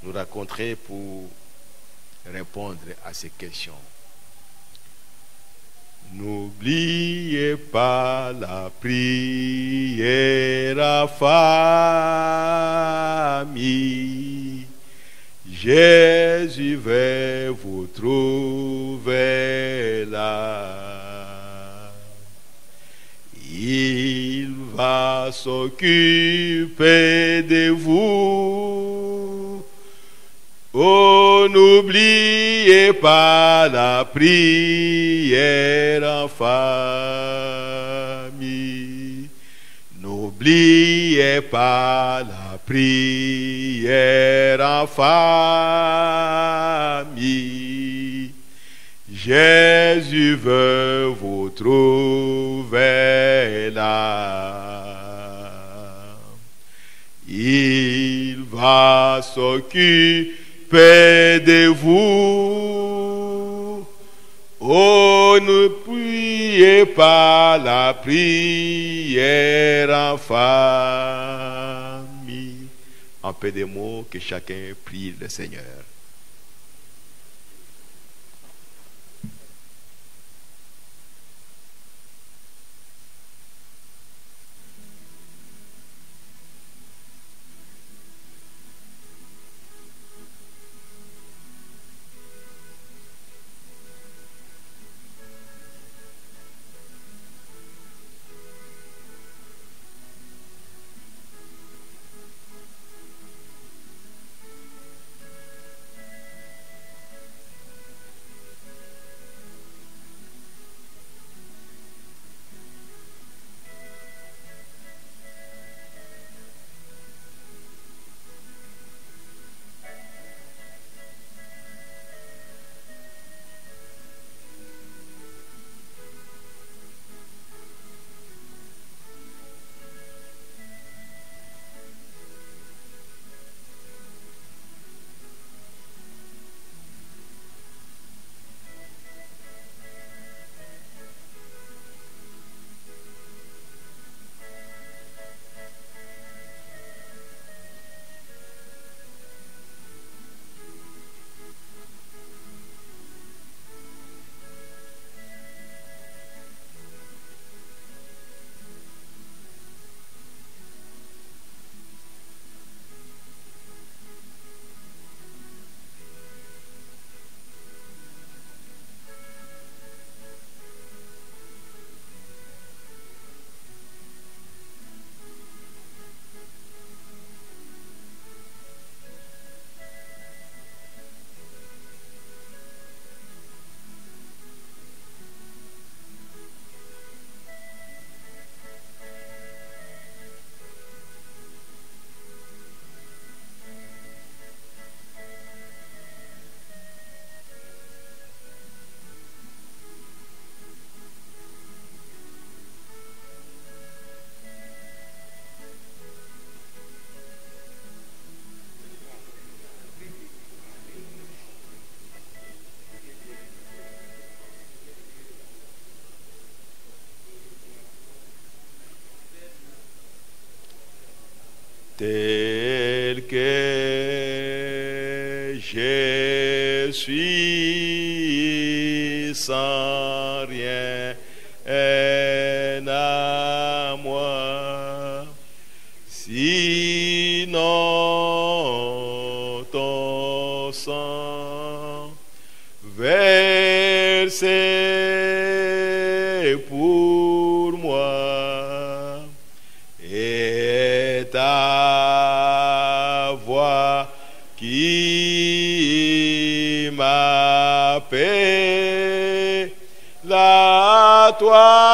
nous rencontrer pour répondre à ces questions. N'oubliez pas la prière à famille. Jésus va vous trouver là. Il va s'occuper de vous. Oh, n'oubliez pas la prière en famille. N'oubliez N'oubliez pas la prière en famille. Jésus veut vous trouver là. Il va s'occuper de vous. Oh, ne priez pas la prière en famille. En peu de mots, que chacun prie le Seigneur. Tel que je suis sans rien à moi, sinon ton sang versé pour moi et ta voix qui m'appelle à toi,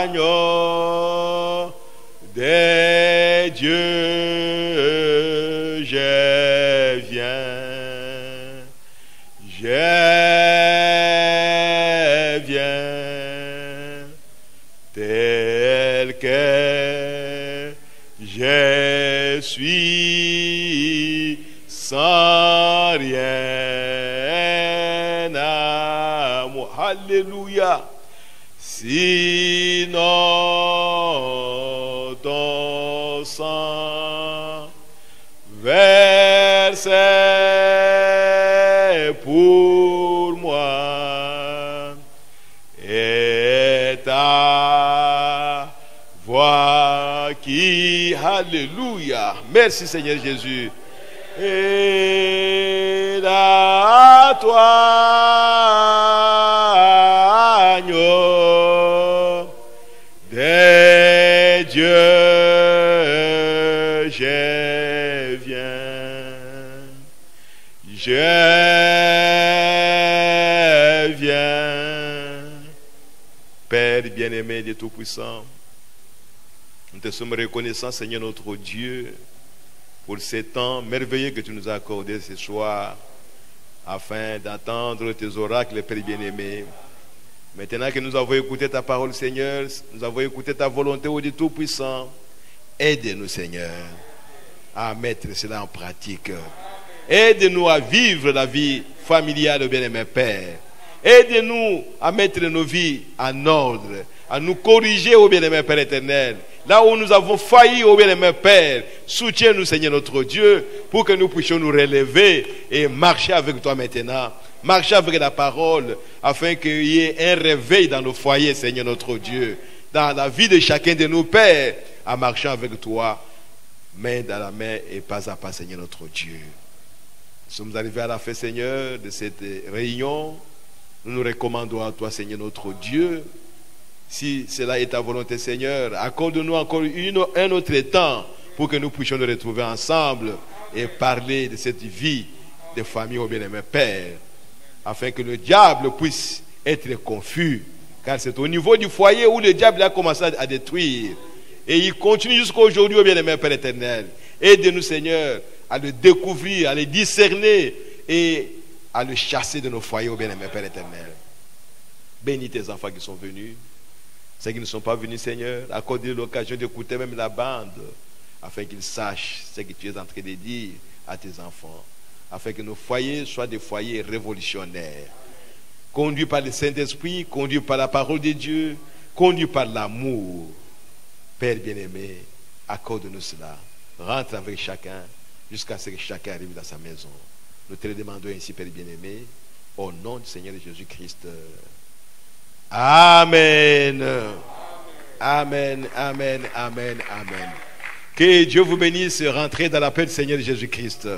agneau de Dieu, je viens, tel que je suis sans rien à moi. Alléluia. Sinon ton sang versé pour moi et ta voix qui, alléluia, merci Seigneur Jésus, et à toi, agneau de Dieu, je viens, Père bien-aimé de Tout-Puissant, Nous te sommes reconnaissants, Seigneur notre Dieu, pour ces temps merveilleux que tu nous as accordés ce soir, afin d'entendre tes oracles, Père bien-aimé. Maintenant que nous avons écouté ta parole, Seigneur, nous avons écouté ta volonté au Dieu Tout-Puissant, aide-nous, Seigneur, à mettre cela en pratique. Aide-nous à vivre la vie familiale, bien-aimé Père. Aide-nous à mettre nos vies en ordre, à nous corriger, au bien-aimé Père éternel. Là où nous avons failli, au bien-aimé Père, soutiens-nous, Seigneur notre Dieu, pour que nous puissions nous relever et marcher avec toi maintenant. Marcher avec la parole, afin qu'il y ait un réveil dans nos foyers, Seigneur notre Dieu, dans la vie de chacun de nos pères, à marcher avec toi, main dans la main et pas à pas, Seigneur notre Dieu. Nous sommes arrivés à la fin, Seigneur, de cette réunion. Nous nous recommandons à toi, Seigneur notre Dieu. Si cela est ta volonté, Seigneur, accorde-nous encore un autre temps pour que nous puissions nous retrouver ensemble et parler de cette vie de famille au bien-aimé Père, afin que le diable puisse être confus, car c'est au niveau du foyer où le diable a commencé à détruire, et il continue jusqu'à aujourd'hui au bien-aimé Père éternel. Aide-nous, Seigneur, à le découvrir, à le discerner et à le chasser de nos foyers au bien-aimé Père éternel. Bénis tes enfants qui sont venus. Ceux qui ne sont pas venus, Seigneur, accorde l'occasion d'écouter même la bande, afin qu'ils sachent ce que tu es en train de dire à tes enfants, afin que nos foyers soient des foyers révolutionnaires, conduits par le Saint-Esprit, conduits par la parole de Dieu, conduits par l'amour. Père bien-aimé, accorde-nous cela. Rentre avec chacun, jusqu'à ce que chacun arrive dans sa maison. Nous te le demandons ainsi, Père bien-aimé, au nom du Seigneur Jésus-Christ. Amen. Amen, amen, amen, amen. Que Dieu vous bénisse. Rentrez dans la paix du Seigneur Jésus-Christ.